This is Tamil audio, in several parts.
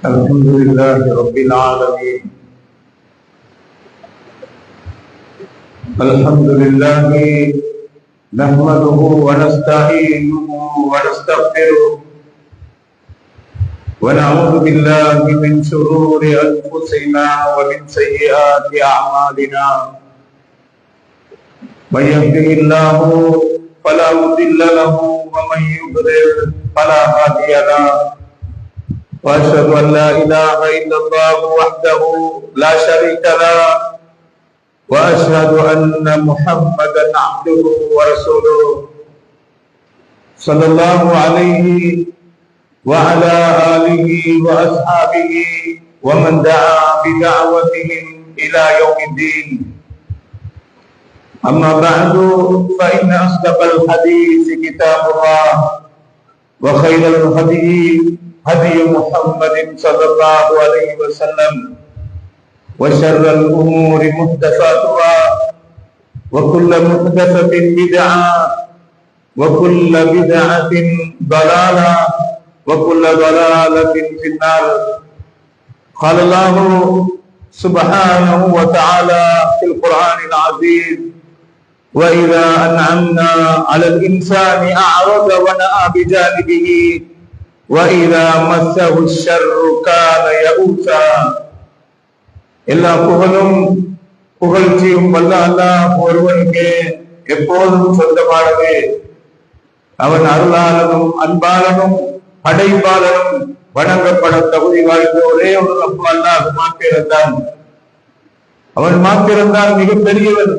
الحمد لله رب العالمين. الحمد لله نحمده ونستعينه ونستغفره ونعوذ بالله من شرور أنفسنا ومن سيئات أعمالنا. من يهده الله فلا مضل له ومن يضلل فلا هادي له. وأشهد أن لا إله إلا الله وحده لا شريك له وأشهد أن محمدا عبده ورسوله صلى الله عليه وعلى آله وأصحابه ومن دعا بدعوتهم إلى يوم الدين. أما بعد فإن أصدق الحديث كتاب الله وخير الهدي هدي محمد صلى الله عليه وسلم وشر الأمور محدثاتها وكل محدثة بدعة وكل بدعة ضلالة وكل ضلالة في النار. قال الله سبحانه وتعالى في القرآن العظيم: وإذا أنعمنا على الإنسان أعرض ونأى بجانبه وَإِذَا مَسَّهُ الشَّرُّ كَانَ يَئُوسًا. எல்லா புகழும் புகழ்ச்சியும் வல்ல அல்லாஹ் ஒருவனுக்கே எப்போதும் சொந்தமானது. அவன் அருளாளனும் அன்பாளனும் படைப்பாளனும் வணங்கப்பட தகுதி வாய்ந்த ஒரே ஒரு ரப்பு அல்லாஹ் மாத்திரம்தான். அவன் மாத்திரம்தான் மிக பெரியவன்,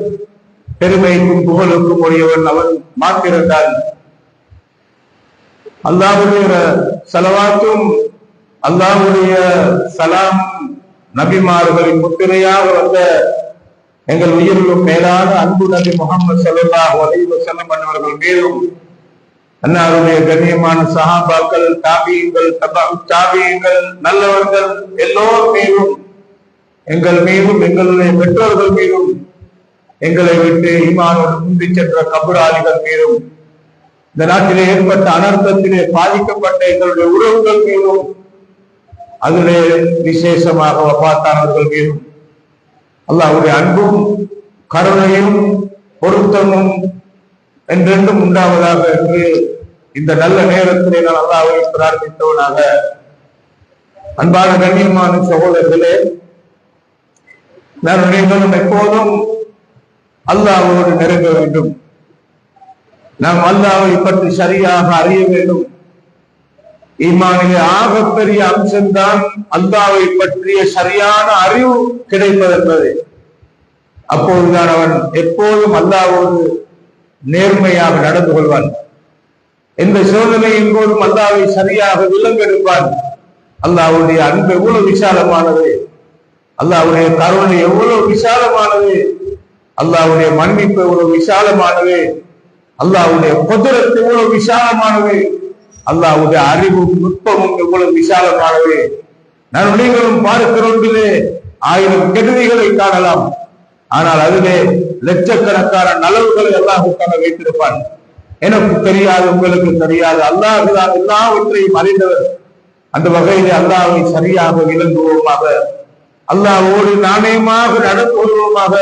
பெருமைக்கும் புகழுக்கும் உரியவன் அவன் மாத்திரம்தான். அல்லாஹ்வுடைய ஸலவாத்தும் அல்லாஹ்வுடைய சலாம் நபிமார்களின் முத்திரையாக வந்த எங்கள் உயிரிலும் மேலான அன்பு நபி முஹம்மது ஸல்லல்லாஹு அலைஹி வஸல்லம் அவர்கள் மீதும், அன்னாருடைய கண்ணியமான சஹாபாக்கள், தாபிஈன்கள், தபஉ தாபிஈன்கள், நல்லவர்கள் எல்லோர் மீதும், எங்கள் மீதும், எங்களுடைய பெற்றோர்கள் மீதும், எங்களை விட்டு ஈமானோடு முந்தி சென்ற கபராளிகள் மீதும், இந்த நாட்டிலே ஏற்பட்ட அனர்த்தத்திலே பாதிக்கப்பட்ட எங்களுடைய உறவுகள் மீதும், அதிலே விசேஷமாக வஃபாத்தானவர்கள் மீதும் அல்லாஹ்வுடைய அன்பும் கருணையும் பொருத்தமும் என்றென்றும் உண்டாவதாக என்று இந்த நல்ல நேரத்திலே நான் அல்லாஹ்வை பிரார்த்தித்தவனாக. அன்பான கண்ணியமான சகோதரர்களே, நான் நீங்களும் எப்போதும் அல்லாஹ்வோடு நெருங்க வேண்டும். நாம் அல்லாஹ்வை பற்றி சரியாக அறிய வேண்டும். ஈமானிலே ஆகப்பெரிய அம்சம்தான் அல்லாஹ்வை பற்றிய சரியான அறிவு கிடைப்பதென்பது. அப்போதுதான் அவன் எப்போதும் அல்லாஹ்வோடு நேர்மையாக நடந்து கொள்வான். எந்த சோதனையின் போதும் அல்லாஹ்வை சரியாக விலங்கெடுப்பான். அல்லாஹ்வுடைய அன்பு எவ்வளவு விசாலமானது, அல்லாஹ்வுடைய கருணை எவ்வளவு விசாலமானது, அல்லாஹ்வுடைய மன்னிப்பு எவ்வளவு விசாலமானது, அல்லாஹ்வுடைய குதிரத்து எவ்வளவு விசாலமானது, அல்லாஹ்வுடைய அறிவும் நுட்பமும் எவ்வளவு விசாலமானது. நான் நீங்களும் பார்க்கிறோண்டிலே 1000 கெடுதிகளை காணலாம், ஆனால் அதிலே லட்சக்கணக்கான நலவுகளை அல்லாஹ்வுக்காக வைத்திருப்பான். எனக்கு தெரியாது, உங்களுக்கு தெரியாது, அல்லாஹ் தான் எல்லாவற்றையும் அறிந்தவர். அந்த வகையிலே அல்லாஹ்வை சரியாக விளங்குவோமாக, அல்லாஹ்வோடு நாணயமாக நடந்து கொள்வோமாக.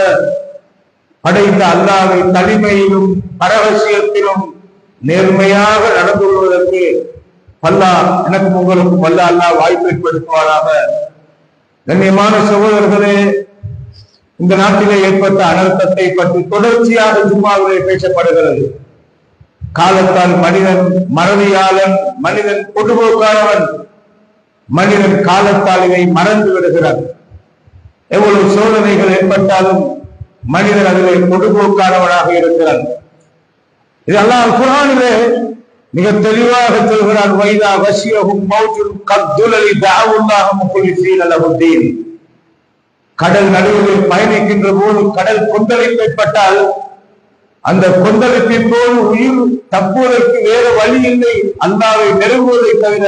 படைத்த அல்லாஹ்வை தனிமையிலும் பரவசியத்திலும் நேர்மையாக நடந்து கொள்வதற்கு அல்லாஹ் எனக்கும் உங்களுக்கும் அல்லாஹ் வாய்ப்பு ஏற்படுத்துவாராக. கண்ணியமான சகோதரர்களே, இந்த நாட்டிலே ஏற்பட்ட அனர்த்தத்தை பற்றி தொடர்ச்சியாக ஜும்மாவிலே பேசப்படுகிறது. காலத்தால் மனிதன் மறதியாளன், மனிதன் பொதுபோக்கானவன், மனிதன் காலத்தால் இதை மறந்து விடுகிறான். எவ்வளவு சோதனைகள் ஏற்பட்டாலும் மனிதன் அதிலே பொதுபோக்கானவனாக இருக்கிறான். இது அல்லாஹ் குர்ஆனிலே மிக தெளிவாக சொல்கிறான்: வைதா வஷியஹும் மௌஜுன் கத்துலலி தஅவுல்லாஹ முக்லிஸீன லஹுத்தீன். கடல் நடுவில் பயணிக்கின்ற போது கடல் கொந்தளிப்பு ஏற்பட்டால் அந்த கொந்தளிப்பின் போது உயிர் தப்புவதற்கு வேறு வழி இல்லை, அல்லாஹ்வை நெருங்குவதை தவிர.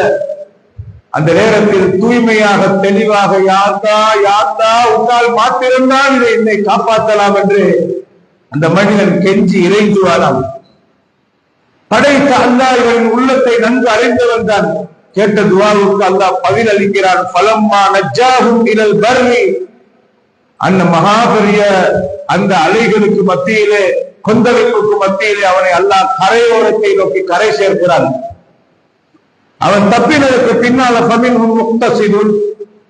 அந்த நேரத்தில் தூய்மையாக தெளிவாக யார்தா உன்னால் மாத்திருந்தால் இதை என்னை காப்பாற்றலாம் என்று அந்த மனிதன் கெஞ்சி இறைஞ்சுவாராம். படைத்த அல்லாஹ் இவரின் உள்ளத்தை நன்கு அறிந்தவன் தான். கேட்ட துஆவுக்கு அல்லாஹ் பதில் அளிக்கிறான். ஃபலம்மா நஜ்ஜாஹும் இலல் பர்ரி, அந்த மகாபெரிய அந்த அலைகளுக்கு மத்தியிலே, கொந்தளிப்புக்கு மத்தியிலே அவனை அல்லாஹ் கரையோரத்தை நோக்கி கரை சேர்க்கிறான். அவன் தப்பினதற்கு பின்னால ஃபமின்ஹும் முக்தஸிதுன்,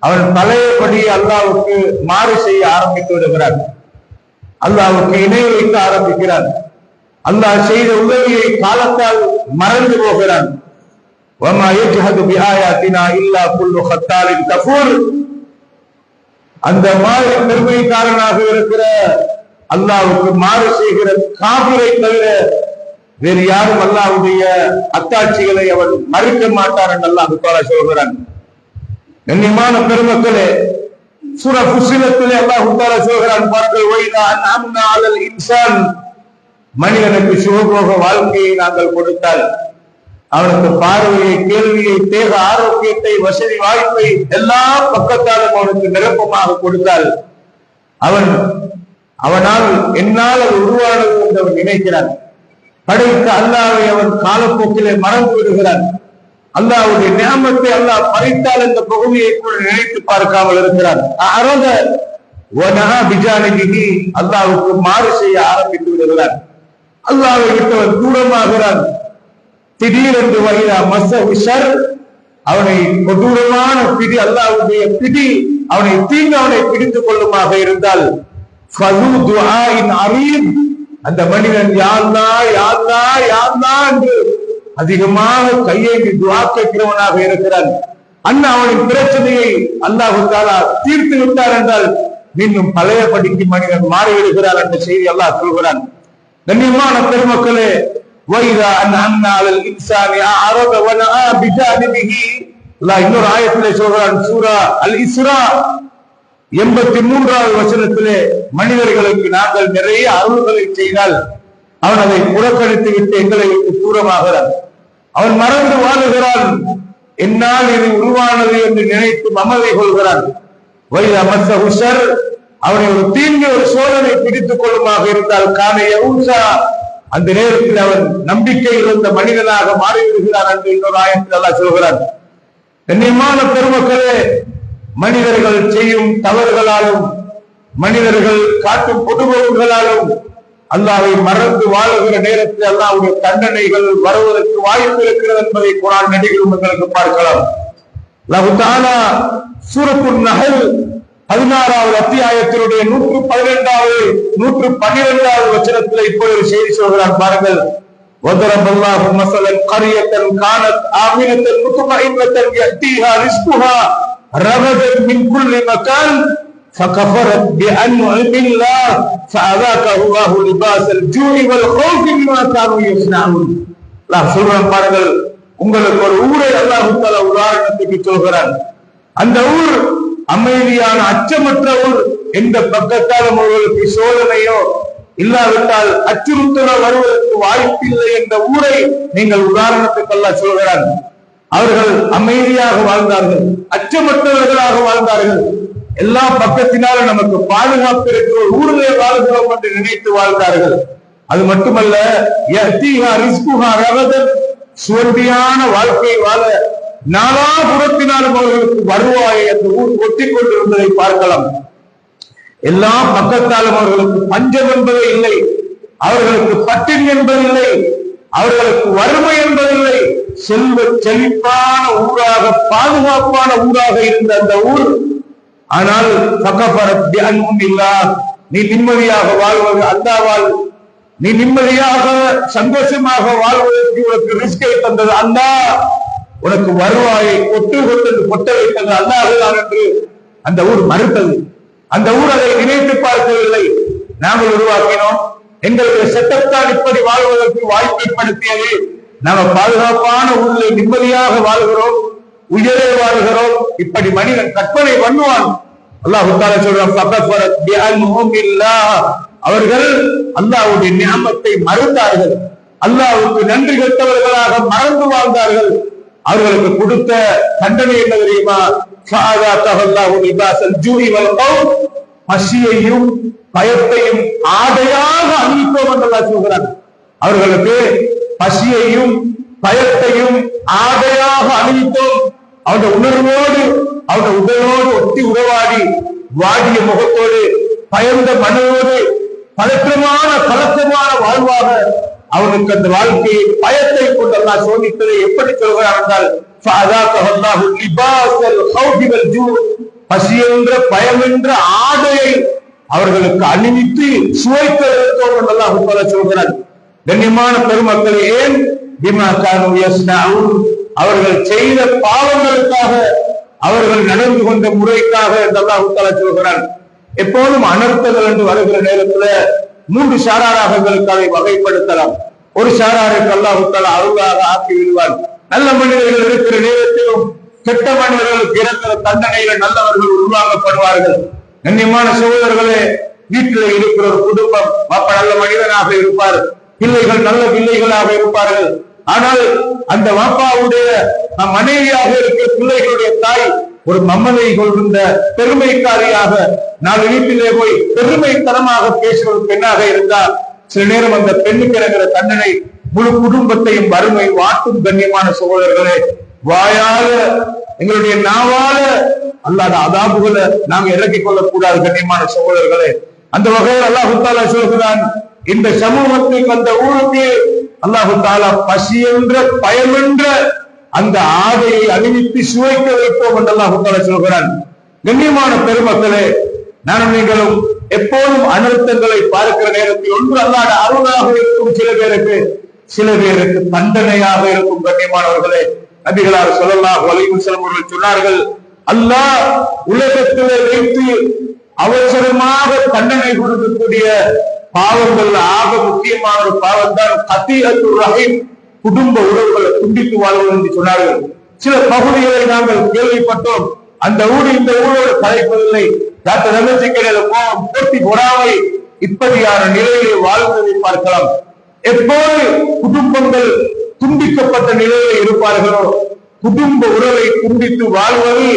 அவன் பழையபடி அல்லாஹ்வுக்கு மாறு செய்ய ஆரம்பித்து விடுகிறான், அல்லாஹ்வுக்கு இணை வைக்க ஆரம்பிக்கிறான். அல்லாஹ் செய்த உதவியை காலத்தால் மறந்து போகிறான். வமா யஜ்ஹது பிஆயாத்தினா இல்லா குல்லு ஹத்தாலின் கஃபூர், அந்த மாதிரி பெருமைக்காரனாக இருக்கிற அல்லாஹ்வுக்கு மாறு செய்கிற காபிரை தவிர வேறு யாரும் அல்லாஹ்வுடைய அத்தாட்சிகளை அவன் மறுக்க மாட்டார் என்று அல்லாஹ் தஆலா சொல்கிறான். கண்ணியமான பெருமக்களே, சூரா ஃபுஸ்ஸிலத்திலே அல்லாஹ் தஆலா சொல்கிறான், பாருங்கள், வைதா அன்அம்னா அலல் இன்சான், மனிதனுக்கு சுகபோக வாழ்க்கையை நாங்கள் கொடுத்தால், அவனுக்கு பார்வையை, கேள்வியை, தேக ஆரோக்கியத்தை, வசதி வாய்ப்பை எல்லா பக்கத்தாலும் அவனுக்கு நிரப்பமாக கொடுத்தால், அவனால் என்னால் அது உருவானது என்று அவன் நினைக்கிறான். படைத்த அல்லாஹ்வை அவன் காலப்போக்கிலே மறந்து விடுகிறான். அல்லாஹ்வுடைய நியாமத்தை அல்லாஹ் பறித்தால் இந்த பகுதியை கூட நினைத்து பார்க்காமல் இருக்கிறான். அல்லாஹ்வுக்கு மாறு செய்ய ஆரம்பித்து விடுகிறான். அல்லாஹ்வை விட்டவன் தூரமாகிறான். திடீரென்று வைதா மஸ்ஸஹு ஷர், அவனை கொடூரமான பிடி, அல்லாஹ்வுடைய பிடி அவனை தீங்கு அவனை பிடித்துக் கொள்ளுமாக இருந்தால், ஃபது துஆஇன் அரீம், அந்த மனிதன் யா அல்லாஹ் யா அல்லாஹ் யா அல்லாஹ் என்று அதிகமாக கையேந்தி துஆ கேட்கிறவனாக இருக்கிறான். அண்ணா அவனின் பிரச்சனையை அல்லாஹ் தஆலா தீர்த்து விட்டார் என்றால் மீண்டும் பழையபடிக்கு மனிதன் மாறிவிடுகிறார் என்ற செய்தி அல்லாஹ் சொல்கிறான். கண்ணியமான பெருமக்களே, வைதா அன்அம்னா அலல் இன்சானி அஅரத வனஆ பிஜானிபிஹி, அல்லாஹ் இன்னொரு ஆயத்திலே சொல்கிறான், சூரா அல் இஸ்ரா 83வது வசனத்திலே, மனிதர்களுக்கு நாங்கள் நிறைய அருள்களை செய்தால் அவன் அதை புறக்கணித்து விட்டு எங்களை விட்டு தூரமாகிறான். அவன் மறந்து வாழுகிறான். என்னால் இது உருவானது என்று நினைத்து மமதை கொள்கிறான். வைதா மஸ்ஸஹு ஷர், அவனை ஒரு தீங்கு, ஒரு சோதனை பிடித்துக் கொள்ளுமாக இருந்தால் கான யஊஸா, அந்த நேரத்தில் அவன் நம்பிக்கை இருந்த மனிதனாக மாறிவிடுகிறான் என்று இன்னொரு ஆயத்தில் அல்லாஹ் சொல்கிறான். கண்ணியமான பெருமக்களே, மனிதர்கள் செய்யும் தவறுகளாலும், மனிதர்கள் காட்டும் பொதுபொருள்களாலும் அல்லாஹ்வை மறந்து வாழுகிற நேரத்தில் அல்லாஹ்வுடைய தண்டனைகள் வருவதற்கு வாய்ப்பு இருக்கிறது என்பதை குர்ஆன் நடிகளும் எங்களுக்கு பார்க்கலாம். அல்லாஹ் தஆலா சூரத்துன் நஹல் 16வது அத்தியாயத்தினுடைய 112வது 112வது வசனத்தில் இப்போது ஒரு செய்தி சொல்கிறார், பாருங்கள். வதரபல்லாஹு மஸலன் கரியத்தன் கானத் ஆமினத்தன் முத்மஇன்னத்தன் யஅதீஹா ரிஸ்குஹா ரகதன் மின் குல்லி மகான் فكفرت بأنعم الله فأذاقها الله لباس الجوع والخوف بما كانوا يصنعون. அல்லாஹ் சொல்றான், பாருங்கள், உங்களுக்கு ஒரு ஊரை அல்லாஹ் தஆலா உதாரணத்துக்கு சொல்கிறான். அந்த ஊர் அமைதியான அச்சமற்ற ஊர். எந்த பக்கத்தாலும் அவர்களுக்கு சோதனையோ இல்லாவிட்டால் அச்சுறுத்தலோ வருவதற்கு வாய்ப்பில்லை என்ற ஊரை நீங்கள் உதாரணத்துக்கு அல்லாஹ் சொல்கிறான். அவர்கள் அமைதியாக வாழ்ந்தார்கள், அச்சமற்றவர்களாக வாழ்ந்தார்கள். எல்லா பக்கத்தினாலும் நமக்கு பாதுகாப்பு இருக்கிற ஒரு ஊரிலே வாழ்கிறோம் என்று நினைத்து வாழ்ந்தார்கள். அது மட்டுமல்ல, சுவர்த்தியான வாழ்க்கை வாழ நாலாபுரத்தினாலும் அவர்களுக்கு வருவாயை அந்த ஊர் ஒட்டிக் கொண்டிருந்ததை பார்க்கலாம். எல்லா பக்கத்தாலும் அவர்களுக்கு பஞ்சம் என்பதே இல்லை, அவர்களுக்கு பட்டினி என்பதில்லை, அவர்களுக்கு வறுமை என்பதில்லை. செல்வ செழிப்பான ஊராக, பாதுகாப்பான ஊராக இருந்த அந்த ஊர், ஆனால் நீ நிம்மதியாக வாழ்வது அல்லாஹ்வால், நீ நிம்மதியாக சந்தோஷமாக வாழ்வதற்கு உனக்கு ரிஸ்கை தந்தது அல்லாஹ், உனக்கு வருவாயை கொட்ட வைத்தது அல்லாஹ்தான் என்று அந்த ஊர் மறுத்தது. அந்த ஊர் அதை நினைத்து பார்க்கவில்லை. நாங்கள் உருவாக்கினோம், எங்களுடைய சட்டத்தால் இப்படி வாழ்வதற்கு வாய்ப்பு ஏற்படுத்தியது. நாங்கள் பாதுகாப்பான ஊரில் நிம்மதியாக வாழ்கிறோம், உயரே வாழ்கிறோம். இப்படி மனிதன் கற்பனை பண்ணுவான். அல்லாஹ் தஆலா சொல்றான், அவர்கள் அல்லாஹ்வுடைய நியாமத்தை மறந்தார்கள், அல்லாஹ்வுக்கு நன்றி கெட்டவர்களாக மறந்து வாழ்ந்தார்கள். அவர்களுக்கு கொடுத்த தண்டனை என்ன தெரியுமா? பசியையும் பயத்தையும் ஆடையாக அளிப்போம் என்று அல்லாஹ் சொல்கிறான். அவர்களுக்கு பசியையும் பயத்தையும் ஆடையாக பலமாக அணிவித்தோம். அவருடைய உணர்வோடு அவருடைய உடலோடு ஒட்டி உறவாடி வாடிய முகத்தோடு பயந்த மனதோடு பதற்றமான கலக்கமான வாழ்வாக அவனுக்கு அந்த வாழ்க்கையை பயத்தை கொண்டு அல்லாஹ் சோதித்ததை எப்படி சொல்கிறார் என்றால், பசி என்ற பயம் என்ற ஆடையை அவர்களுக்கு அணிவித்து சுவைக்க வைத்தோம் என்று அல்லாஹ் சொல்கிறார். கண்ணியமான பெருமக்கள், ஏன் அவர்கள் செய்த பாவங்களுக்காக, அவர்கள் நடந்து கொண்ட முறைக்காக என்று அல்லாஹ் சொல்கிறார். எப்போதும் அனர்த்தங்கள் என்று வருகிற நேரத்தில் மூன்று சாராராகங்களுக்கு அதை வகைப்படுத்தலாம். ஒரு சாராருக்கு அல்லாஹ் அருளாக ஆக்கி விடுவார். நல்ல மனிதர்கள் இருக்கிற நேரத்திலும் கெட்ட மனிதர்களுக்கு இறக்கிற தண்டனையில நல்லவர்கள் உருவாக்கப்படுவார்கள். கண்ணியமான சகோதரர்களே, வீட்டில் இருக்கிற ஒரு குடும்பம், அப்ப நல்ல மனிதனாக இருப்பார், பிள்ளைகள் நல்ல பிள்ளைகளாக இருப்பார்கள். ஆனால் அந்த வாப்பாவுடைய மனைவியாக இருக்கிற பிள்ளைகளுடைய தாய் ஒரு மம்மதை கொள்கின்ற பெருமைக்காரியாக, நாலு வீட்டிலே போய் பெருமைத்தனமாக பேசுகிற பெண்ணாக இருந்தால் சில நேரம் அந்த பெண்ணுக்கு இறங்குற தண்டனை முழு குடும்பத்தையும் வறுமை வாட்டும். கண்ணியமான சகோதரர்களே, வாயால எங்களுடைய நாவால அல்லாத அதாபுகளை நாங்க இறக்கிக் கொள்ளக்கூடாது. கண்ணியமான சகோதரர்களே, அந்த வகையில் அல்லாஹு தாலா சொல்கிறான், இந்த சமூகத்துக்கு அந்த ஊருக்கு அல்லாஹு தாலா பசி என்ற பயம் என்ற அந்த ஆடையை அணிவித்து சுவைக்க வைப்போம் என்று அல்லாஹு தாலா சொல்கிறான். கண்ணியமான பெருமக்களே, நானும் நீங்களும் எப்போதும் அனர்த்தங்களை பார்க்கிற நேரத்தில் ஒன்று அல்லாஹ் அருளாக இருக்கும், சில பேருக்கு தண்டனையாக இருக்கும். கண்ணியமானவர்களே, நபிகளார் ஸல்லல்லாஹு அலைஹி வஸல்லம் அவர்கள் சொன்னார்கள், அல்லாஹ் உலகத்திலே வைத்து அவசரமாக தண்டனை கொடுக்கக்கூடிய பாவங்கள் ஆக முக்கியமான ஒரு பாவம் தான் கதீஅத்துர் ரஹீம், குடும்ப உறவுகளை துண்டித்து வாழ்வது என்று சொன்னார்கள். சில பகுதிகளை நாங்கள் கேள்விப்பட்டோம். அந்த ஊடு இந்த ஊரோடு கலைப்பதில்லை, நம்பிக்கையில கோபம், போட்டி பொறாமை, இப்படியான நிலையிலே வாழ்வதை பார்க்கலாம். எப்போது குடும்பங்கள் துண்டிக்கப்பட்ட நிலையில இருப்பார்களோ, குடும்ப உறவை துண்டித்து வாழ்வது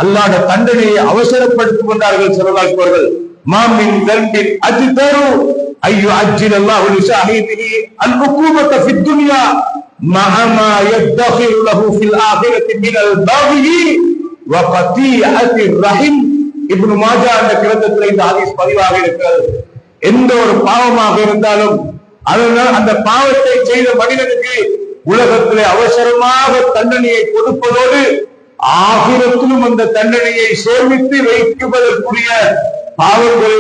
அல்லாஹ்வுடைய தண்டனையை அவசரப்படுத்திக் கொண்டார்கள் சொல்லலாக்குவார்கள். மாமின் தண்டின் அஜ்தரு ஐயோ அஜ்ஜில் அல்லாஹு லிஷாஹிதிஹி அல்-உகூபத ஃபித் துன்யா மஅமா யத்தகிரு லஹு ஃபில் ஆகிரத்தி மினல் பகி வ கதீஅத்திர் ரஹீம். இப்னு மாஜா என்ற கிரந்தத்தில் இந்த ஹதீஸ் பதிவாக இருக்கிறது. எந்த ஒரு பாவமாக இருந்தாலும் அதனால் அந்த பாவத்தை செய்த மனிதனுக்கு உலகத்திலே அவசரமாக தண்டனையை கொடுப்பதோடு ஆகிரத்திலும் அந்த தண்டனையை சேமித்து வைக்குவதற்குரிய பாவங்கள்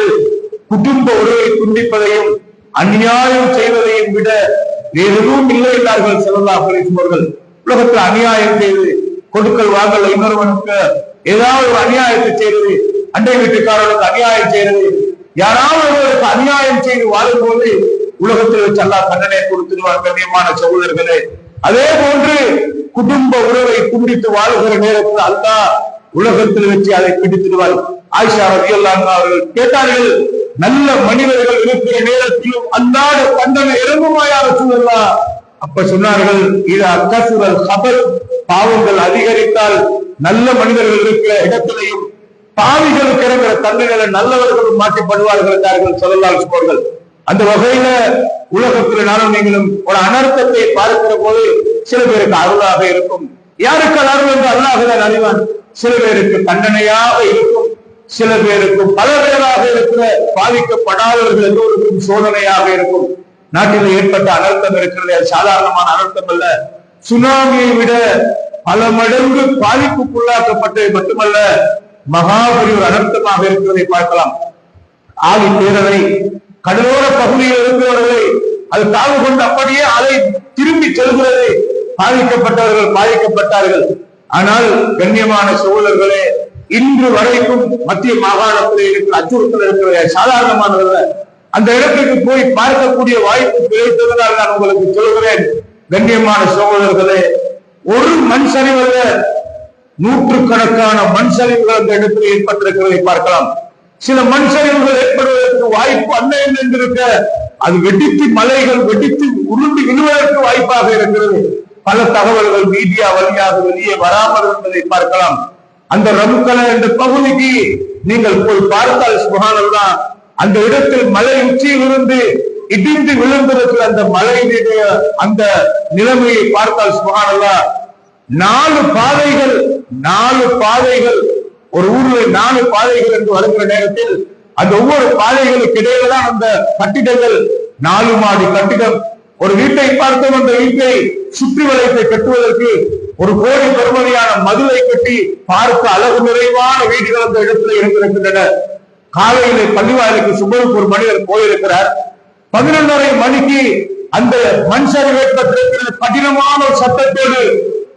குடும்ப உறவை துண்டிப்பதையும் அநியாயம் செய்வதையும் விட வேறெதுவும் இல்லை என்றார்கள் ஸல்லல்லாஹு அலைஹி வஸல்லம். உலகத்தில் அநியாயம் செய்து கொடுக்கல் வாங்கல், இன்னொருவனுக்கு ஏதாவது ஒரு அநியாயத்தை செய்வது, அண்டை வீட்டுக்காரர்களுக்கு அநியாயம் செய்வது, யாராவது ஒருவருக்கு அநியாயம் செய்து வாழும்போது உலகத்தில் வச்சு அல்லாஹ் தண்டனை கொடுத்துடுவார். கண்ணியமான சகோதரர்களே, அதே போன்று குடும்ப உறவை துண்டித்து வாழுகிற நேரத்தில் அல்லாஹ் உலகத்தில் வச்சு அதை பிடித்திடுவார். ஆயிஷா ரலியல்லாஹு அன்ஹா அவர்கள் கேட்டார்கள், நல்ல மனிதர்கள் இருக்கிற நேரத்திலும் அல்லாஹ் தண்டனை இறங்குமாயாக சொல்லலாம். அப்ப சொன்னார்கள், இது அக்கசுரல் கபர், பாவங்கள் அதிகரித்தால் நல்ல மனிதர்கள் இருக்கிற இடத்திலையும் பாவிகளுக்கு இறங்குற தண்டனைகளை நல்லவர்களும் மாற்றப்படுவார்கள் என்றார்கள் ஸல்லல்லாஹு அலைஹி வஸல்லம். அந்த வகையில உலகத்தில் நானும் நீங்களும் ஒரு அனர்த்தத்தை பார்க்கிற போது சில பேருக்கு அருளாக இருக்கும். யாருக்கு அருள் என்று அல்லாஹ்தான் அறிவான். சில பேருக்கு தண்டனையாக இருக்கும், சில பேருக்கு பல பேராக இருக்கிற பாதிக்கப்படாதவர்கள் எல்லோருக்கும் சோதனையாக இருக்கும். நாட்டில் ஏற்பட்ட அனர்த்தம் இருக்கிறது, அது சாதாரணமான அனர்த்தம் அல்ல. சுனாமியை விட பல மடங்கு பாதிப்புக்குள்ளாக்கப்பட்டது மட்டுமல்ல, மகாபெரிய ஒரு அனர்த்தமாக இருக்கிறதை பார்க்கலாம். ஆதி பேரவை கடலோர பகுதியில் இருக்கிறவர்களை அது தாழ்வு கொண்டு அப்படியே அதை திரும்பி செல்கிறது. பாதிக்கப்பட்டவர்கள் பாதிக்கப்பட்டார்கள். ஆனால் கண்ணியமான சகோதரர்களே, இன்று வரைக்கும் மத்திய மாகாணத்தில் இருக்கிற அச்சுறுத்தல் இருக்கிற சாதாரணமானவர்கள் அந்த இடத்துக்கு போய் பார்க்கக்கூடிய வாய்ப்பு கிடைத்ததனால் நான் உங்களுக்கு சொல்கிறேன். கண்ணியமான சகோதரர்களே, ஒரு மண் சரிவல்ல, நூற்றுக்கணக்கான மண் சரிவுகள் அந்த இடத்தில் ஏற்பட்டிருக்கிறதை பார்க்கலாம். சில மண் சரிவுகள் ஏற்படுவதற்கு வாய்ப்பு அன்னையில் இருந்திருக்க அது வெடித்து மலைகள் வெடித்து உருண்டு விழுவதற்கு வாய்ப்பாக இருக்கிறது. பல தகவல்கள் மீடியா வழியாக வெளியே வராமல் இருந்ததை பார்க்கலாம். அந்த ரமுக்கலை என்ற பகுதிக்கு நீங்கள் போய் பார்த்தால் சுப்ஹானல்லாஹ், அந்த இடத்தில் மலை உச்சியில் இருந்து இடிந்து விழுந்திருக்கிற அந்த மலையினுடைய அந்த நிலைமையை பார்த்தால் சுப்ஹானல்லாஹ், 4 பாதைகள் ஒரு ஊர்ல 4 பாதைகள் என்று வருகிற நேரத்தில் அந்த ஒவ்வொரு பாதைகளுக்கு இடையில தான் அந்த கட்டிடங்கள் 4 மாடி கட்டிடம். ஒரு வீட்டை பார்த்தோம், அந்த வீட்டை சுற்றி வளைப்பை கட்டுவதற்கு 1 கோடி பெறுமதியான மதுளை கட்டி பார்க்க அழகு நிறைவான வீடுகள் அந்த இடத்துல இருக்கின்றன. காலையிலே பள்ளிவாயிலுக்கு சுபருக்கு ஒரு மனிதர் போயிருக்கிறார். 11:30 மணிக்கு அந்த மண் சரிவு ஏற்பட்டிருக்கிறது. கடினமான ஒரு சத்தத்தோடு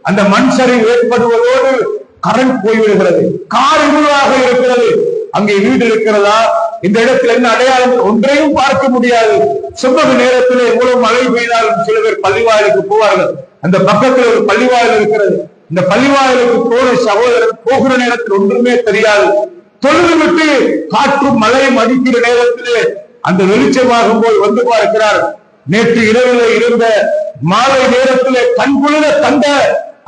அந்த மண் சரிவு ஏற்படுவதோடு கரண்ட் போய்விடுகிறது. கார் இருளாக இருக்கிறது. அங்கே வீடு இருக்கிறதா, இந்த இடத்துல என்ன அடையாளம் ஒன்றையும் பார்க்க முடியாது. சுபகு நேரத்தில் எவ்வளவு மழை பெய்தாலும் சில பேர் பள்ளிவாயிலுக்கு போவார்கள். அந்த பக்கத்தில் ஒரு பள்ளிவாயில் இருக்கிறது. இந்த பள்ளிவாயிலுக்கு போற சகோதரர் போகிற நேரத்தில் ஒன்றுமே தெரியாது. தொழுது விட்டு காற்றும் மழையும் அடிக்கிற நேரத்திலே அந்த வெளிச்சமாகும் போது வந்து பார்க்கிறார். நேற்று இரவில் இருந்த மாலை நேரத்திலே கண்குளிர கண்ட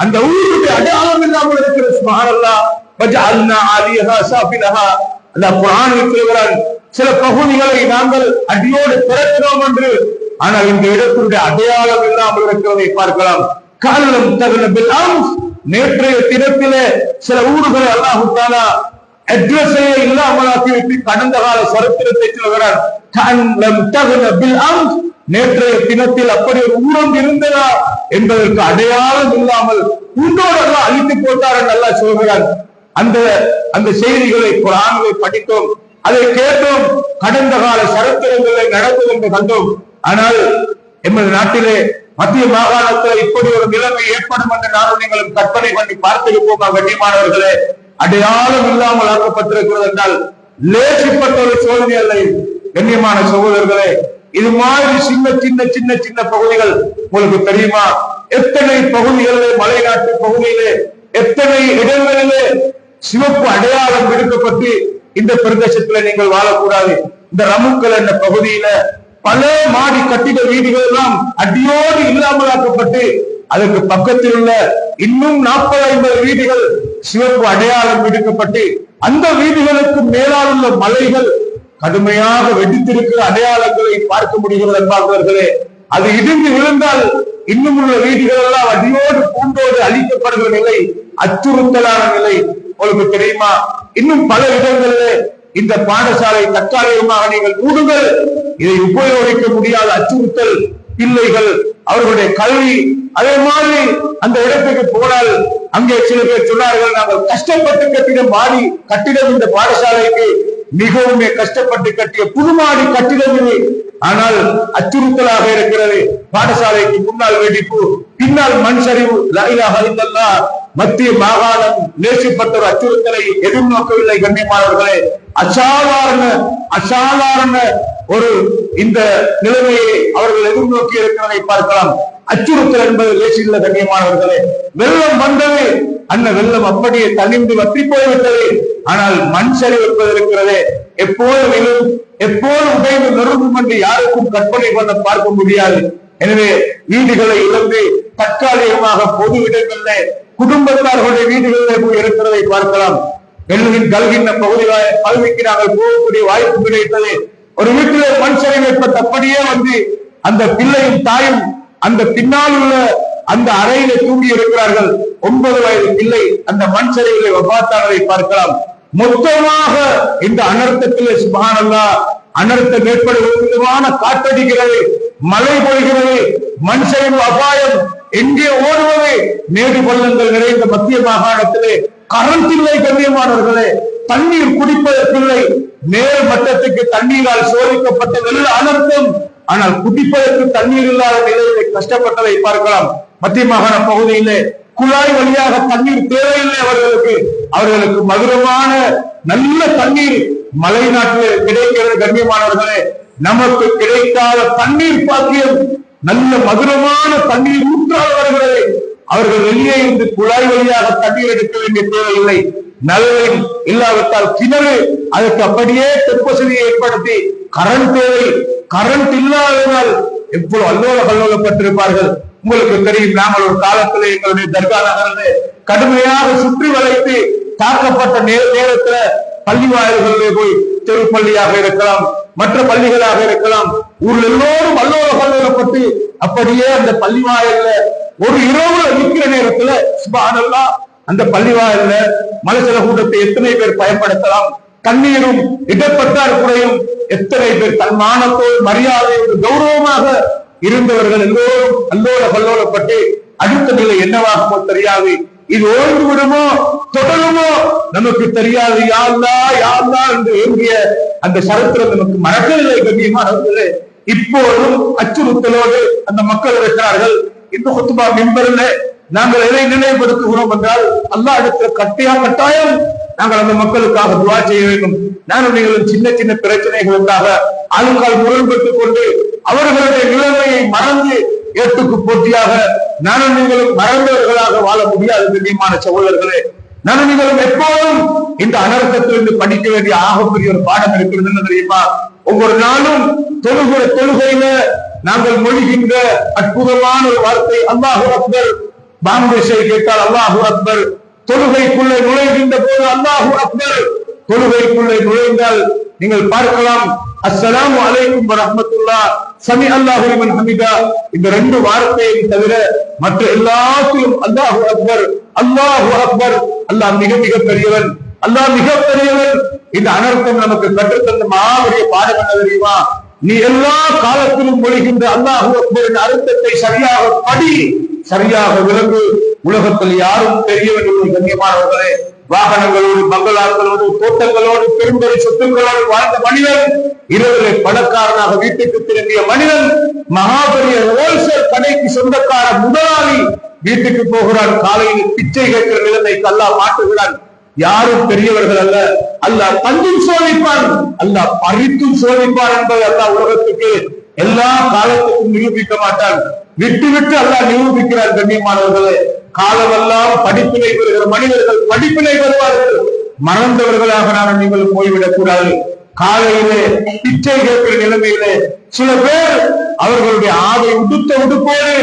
அந்த ஊருக்கு அடையாளம் இல்லாமல் இருக்கிற சுப்ஹானல்லாஹ் வஜஅல்னா ஆலிஹா சாஃபிலஹா. அல்லாஹ் குர்ஆனில் சொல்கிறார், சில பகுதிகளை நாங்கள் அடியோடு திறக்கிறோம் என்று. ஆனால் இந்த இடத்தினுடைய அடையாளம் இல்லாமல் இருக்கிறதை பார்க்கலாம். காலம் தகனபில் அம்ஸ், நேற்றைய தினத்திலே சில ஊர்களை அல்லாஹ் தஆலா அட்ரஸே இல்லாமலாக்கி விட்டு கடந்த கால சரித்திரத்தை சொல்கிறார். காலம் தகனபில் அம்ஸ், நேற்றைய தினத்தில் அப்படி ஒரு ஊரம் இருந்ததா என்பதற்கு அடையாளம் இல்லாமல் உன்னோடு எல்லாம் அழித்து போட்டார் என்று அல்லாஹ் சொல்கிறார். அந்த செய்திகளை குர்ஆனிலே படித்தோம், அதை கேட்டோம், கடந்த கால சரித்திரங்களை நடந்தது என்று கண்டோம். ஆனால் எமது நாட்டிலே மத்திய மாகாணத்தில் இப்படி ஒரு நிலைமை ஏற்படும் என்று நானும் நீங்களும் கற்பனை பண்ணி பார்த்திருப்போம். கண்ணியமானவர்களே, அடையாளம் இல்லாமல் ஆக்கப்பட்டிருக்கிறது என்றால் லேசிப்பட்ட ஒரு சோதனை அல்ல. கண்ணியமான சகோதரர்களே, இது மாதிரி சின்ன சின்ன சின்ன சின்ன பகுதிகள் உங்களுக்கு தெரியுமா? எத்தனை பகுதிகளிலே, மலைநாட்டு பகுதியிலே எத்தனை இடங்களிலே சிவப்பு அடையாளம் விடுக்கப்பட்டு இந்த பிரதேசத்துல நீங்கள் வாழக்கூடாது. இந்த ரமுக்கல் என்ற பகுதியில பல மாடி கட்டிட வீடுகள் எல்லாம் அடியோடு இல்லாமலாக்கப்பட்டு அதற்கு பக்கத்தில் உள்ள இன்னும் 40-50 வீடுகள் சிவப்பு அடையாளம் விடுக்கப்பட்டு அந்த வீடுகளுக்கு மேலால் உள்ள மலைகள் கடுமையாக வெடித்திருக்கிற அடையாளங்களை பார்க்க முடிகிறது என்பார்களே. அது இடிந்து விழுந்தால் இன்னும் உள்ள வீடுகள் எல்லாம் அடியோடு பூண்டோடு அழிக்கப்படுகிற நிலை, அச்சுறுத்தலான நிலை உங்களுக்கு தெரியுமா? இன்னும் பல இடங்களிலே இந்த பாடசாலை தற்காலிகமாக நீங்கள் மூடுங்கள், இதை உபயோகிக்க முடியாத அச்சுறுத்தல், பிள்ளைகள் அவர்களுடைய கல்வி. அதே மாதிரி அந்த இடத்துக்கு போனால் அங்கே சில பேர் சொன்னார்கள், நாங்கள் கஷ்டப்பட்டு கட்டிட மாடி கட்டிடம் இந்த பாடசாலைக்கு மிகவும் கஷ்டப்பட்டு கட்டிய புதுமாடி கட்டிடம் இது. ஆனால் அச்சுறுத்தலாக இருக்கிறது. பாடசாலைக்கு முன்னால் வெடிப்பு, பின்னால் மண் சரிவு. லா இலாஹ இல்லல்லாஹ். மத்திய மாகாணம் நேசிப்பட்ட ஒரு அச்சுறுத்தலை எதிர்நோக்கவில்லை. கண்ணியமானவர்களே, அசாதாரண ஒரு இந்த நிலைமையை அவர்கள் எதிர்நோக்கி இருக்கிறதை பார்க்கலாம். அச்சுறுத்தல் என்பது லேசில்ல. கண்ணியமானவர்களே, வெள்ளம் வந்தது, அந்த வெள்ளம் அப்படியே தணிந்து வற்றி போய்விட்டது. ஆனால் மண் சரிவு என்பது இருக்கிறதே, எப்போது உடைந்து நொறுங்கும் என்று யாருக்கும் கற்பனை பண்ண பார்க்க முடியாது. எனவே வீடுகளை இழந்து தற்காலிகமாக பொது இடங்களிலே குடும்பத்தார்களுடைய வீடுகளிலே போய் இருக்கிறதை பார்க்கலாம். வெள்ளுவின் கல்கின்ற பகுதிக்கு நாங்கள் போகக்கூடிய வாய்ப்பு கிடைத்தது. ஒரு வீட்டிலே மண் சரிவு ஏற்பட்ட அப்படியே வந்து அந்த பிள்ளையும் தாயும் அந்த பின்னால் உள்ள அந்த அறையிலே தூங்கி இருக்கிறார்கள். 9 வயது பிள்ளை அந்த மண் சரிவிலே வஃபாத்தானதை பார்க்கலாம். மொத்தமாக இந்த அனர்த்தத்திலே சுப்ஹானல்லாஹ் அனர்த்தம் ஏற்படுவது விதமான காற்றடிக்கிறது, மழை பொழிகிறது, மண் சரிவு அபாயம் எங்கே ஓடுவது. மேடு பள்ளங்கள் நிறைந்த மத்திய மாகாணத்திலே கரண்ட் இல்லை. கண்ணியமானவர்களே, தண்ணீர் குடிப்பதற்கில்லை. மேல் மட்டத்துக்கு தண்ணீரால் சோதிக்கப்பட்ட வெள்ள அனர்த்தம். ஆனால் குடிப்பதற்கு தண்ணீர் இல்லாத நிலையிலே கஷ்டப்பட்டதை பார்க்கலாம். மத்திய மாகாண பகுதியிலே குழாய் வழியாக தண்ணீர் தேவையில்லை. அவர்களுக்கு மதுரமான நல்ல தண்ணீர் மலை நாட்டில் கிடைக்கிறது. கண்ணியமானவர்களே, நமக்கு கிடைக்காத தண்ணீர் பாக்கியம், நல்ல மதுரமான தண்ணீர் ஊற்றால் வருகிறது. அவர்கள் வெளியே இருந்து குழாய் வழியாக தண்ணீர் எடுக்க வேண்டிய தேவையில்லை. நல்ல இல்லாவிட்டால் கிணறு, அதற்கு அப்படியே தெற்பசதியை ஏற்படுத்தி கரண்ட் தேவை. கரண்ட் இல்லாததால் எவ்வளவு அல்லோல கல்லோலப்பட்டிருப்பார்கள். உங்களுக்கு தெரியும், நாங்கள் ஒரு காலத்தில் எங்களுடைய தர்கா நகரிலே கடுமையாக சுற்றி வளைத்து தாக்கப்பட்ட நேரத்துல பள்ளி வாயில்களிலே போய் தெருப்பள்ளியாக இருக்கலாம், மற்ற பள்ளிகளாக இருக்கலாம், ஊரில் எல்லோரும் அல்லோல கல்லோலப்பட்டு அப்படியே அந்த பள்ளி வாயில ஒரு இரவுல நிற்கிற நேரத்துல சுப்ஹானல்லாஹ் அந்த பள்ளிவாயில மலசல கூட்டத்தை எத்தனை பேர் பயன்படுத்தலாம், தண்ணீரும் இடப்பட்டார் குறையும், எத்தனை பேர் தன்மானத்தோடு மரியாதையோடு கௌரவமாக இருந்தவர்கள் எல்லோரும் அல்லோல பல்லோலப்பட்டு அடுத்த நிலை என்னவாகுமோ தெரியாது. இது ஓய்ந்து விடுமோ தொடருமோ நமக்கு தெரியாது. யா அல்லாஹ் யா அல்லாஹ் என்று ஏங்கிய அந்த சரித்திரம் நமக்கு மறக்கவில்லை. கண்ணியமானவர்களே, இப்போதும் அச்சுறுத்தலோடு அந்த மக்கள் இருக்கிறார்கள். இந்த குத்பா மிம்பரில் நாங்கள் எதை நினைவுபடுத்துகிறோம் என்றால், அல்லாஹ் இடத்துல கட்டாயம் நாங்கள் அந்த மக்களுக்காக துஆ செய்ய வேண்டும். நானும் நீங்களும் சின்ன சின்ன பிரச்சனைகளுக்காக ஆளுக்கால் முரண்பட்டுக் கொண்டு அவர்களுடைய நிலைமையை மறந்து ஏட்டுக்கு போட்டியாக நானும் நீங்களும் மறந்தவர்களாக வாழ முடியாது. கண்ணியமான சகோதரர்களே, நானும் நீங்களும் எப்போதும் இந்த அனர்த்தத்திலிருந்து படிக்க வேண்டிய ஆகப்பெரிய ஒரு பாடம் இருக்கிறது. என்ன தெரியுமா? ஒவ்வொரு நாளும் தொழுகையில நாங்கள் மொழிகின்ற அற்புதமான ஒரு வார்த்தை அல்லாஹு அக்பர். பாங்கேஷை கேட்டால் அல்லாஹு அக்பர். தொழுகைக்குள்ளே நுழைகின்ற போது அல்லாஹு அக்பர். தொழுகைக்குள்ளே நுழைந்தால் நீங்கள் பார்க்கலாம், அஸ்ஸலாமு அலைக்கும் வரஹ்மத்துல்லாஹ், சமி அல்லாஹு லிமன் ஹமிதா, இந்த ரெண்டு வார்த்தையை தவிர மற்ற எல்லாத்திலும் அல்லாஹு அக்பர் அல்லாஹு அக்பர். அல்லாஹ் மிக மிக பெரியவன், அல்லாஹ் மிக பெரியவன். இந்த அனர்த்தம் நமக்கு கற்றுத்தந்த மாபெரிய பாடம் என்ன தெரியுமா? நீ எல்லா காலத்திலும் மொழிகின்ற அல்லாஹு அக்பரின் அர்த்தத்தை சரியாக படி, சரியாக விளங்கு. உலகத்தில் யாரும் பெரியவன் இல்லை. கண்ணியமானவர்களே, வாகனங்களோடு பங்களாக்களோடு தோட்டங்களோடு பெரும்பெரிய சொத்துக்களோடு வாழ்ந்த மனிதன், இரவிலே பணக்காரனாக வீட்டுக்கு திரும்பிய மனிதன், மகாபெரிய ஹோல்சேல் கடைக்கு சொந்தக்கார முதலாளி வீட்டுக்கு போகிறான். காலையில் பிச்சை கேட்கிற நிலைமைக்கு அல்லாஹ் மாற்றுகிறான். யாரும் பெரியவர்கள் அல்ல. அல்லாஹ் பஞ்சும் சோதிப்பான், அல்லாஹ் பறித்தும் சோதிப்பான் என்பதை அல்லாஹ் உலகத்துக்கு எல்லா காலத்துக்கும் நிரூபிக்க மாட்டான். விட்டு விட்டு அல்லாஹ் நிரூபிக்கிறார். கண்ணியமானவர்களே, காலமெல்லாம் படிப்பினை பெறுகிற மனிதர்கள் படிப்பினை பெறுவார்கள். மறந்தவர்களாக நாம் நீங்கள் போய்விடக் கூடாது. காலையிலே பிச்சை கேட்கிற நிலைமையிலே சில பேர் அவர்களுடைய ஆடை உடுத்த உடுப்போடு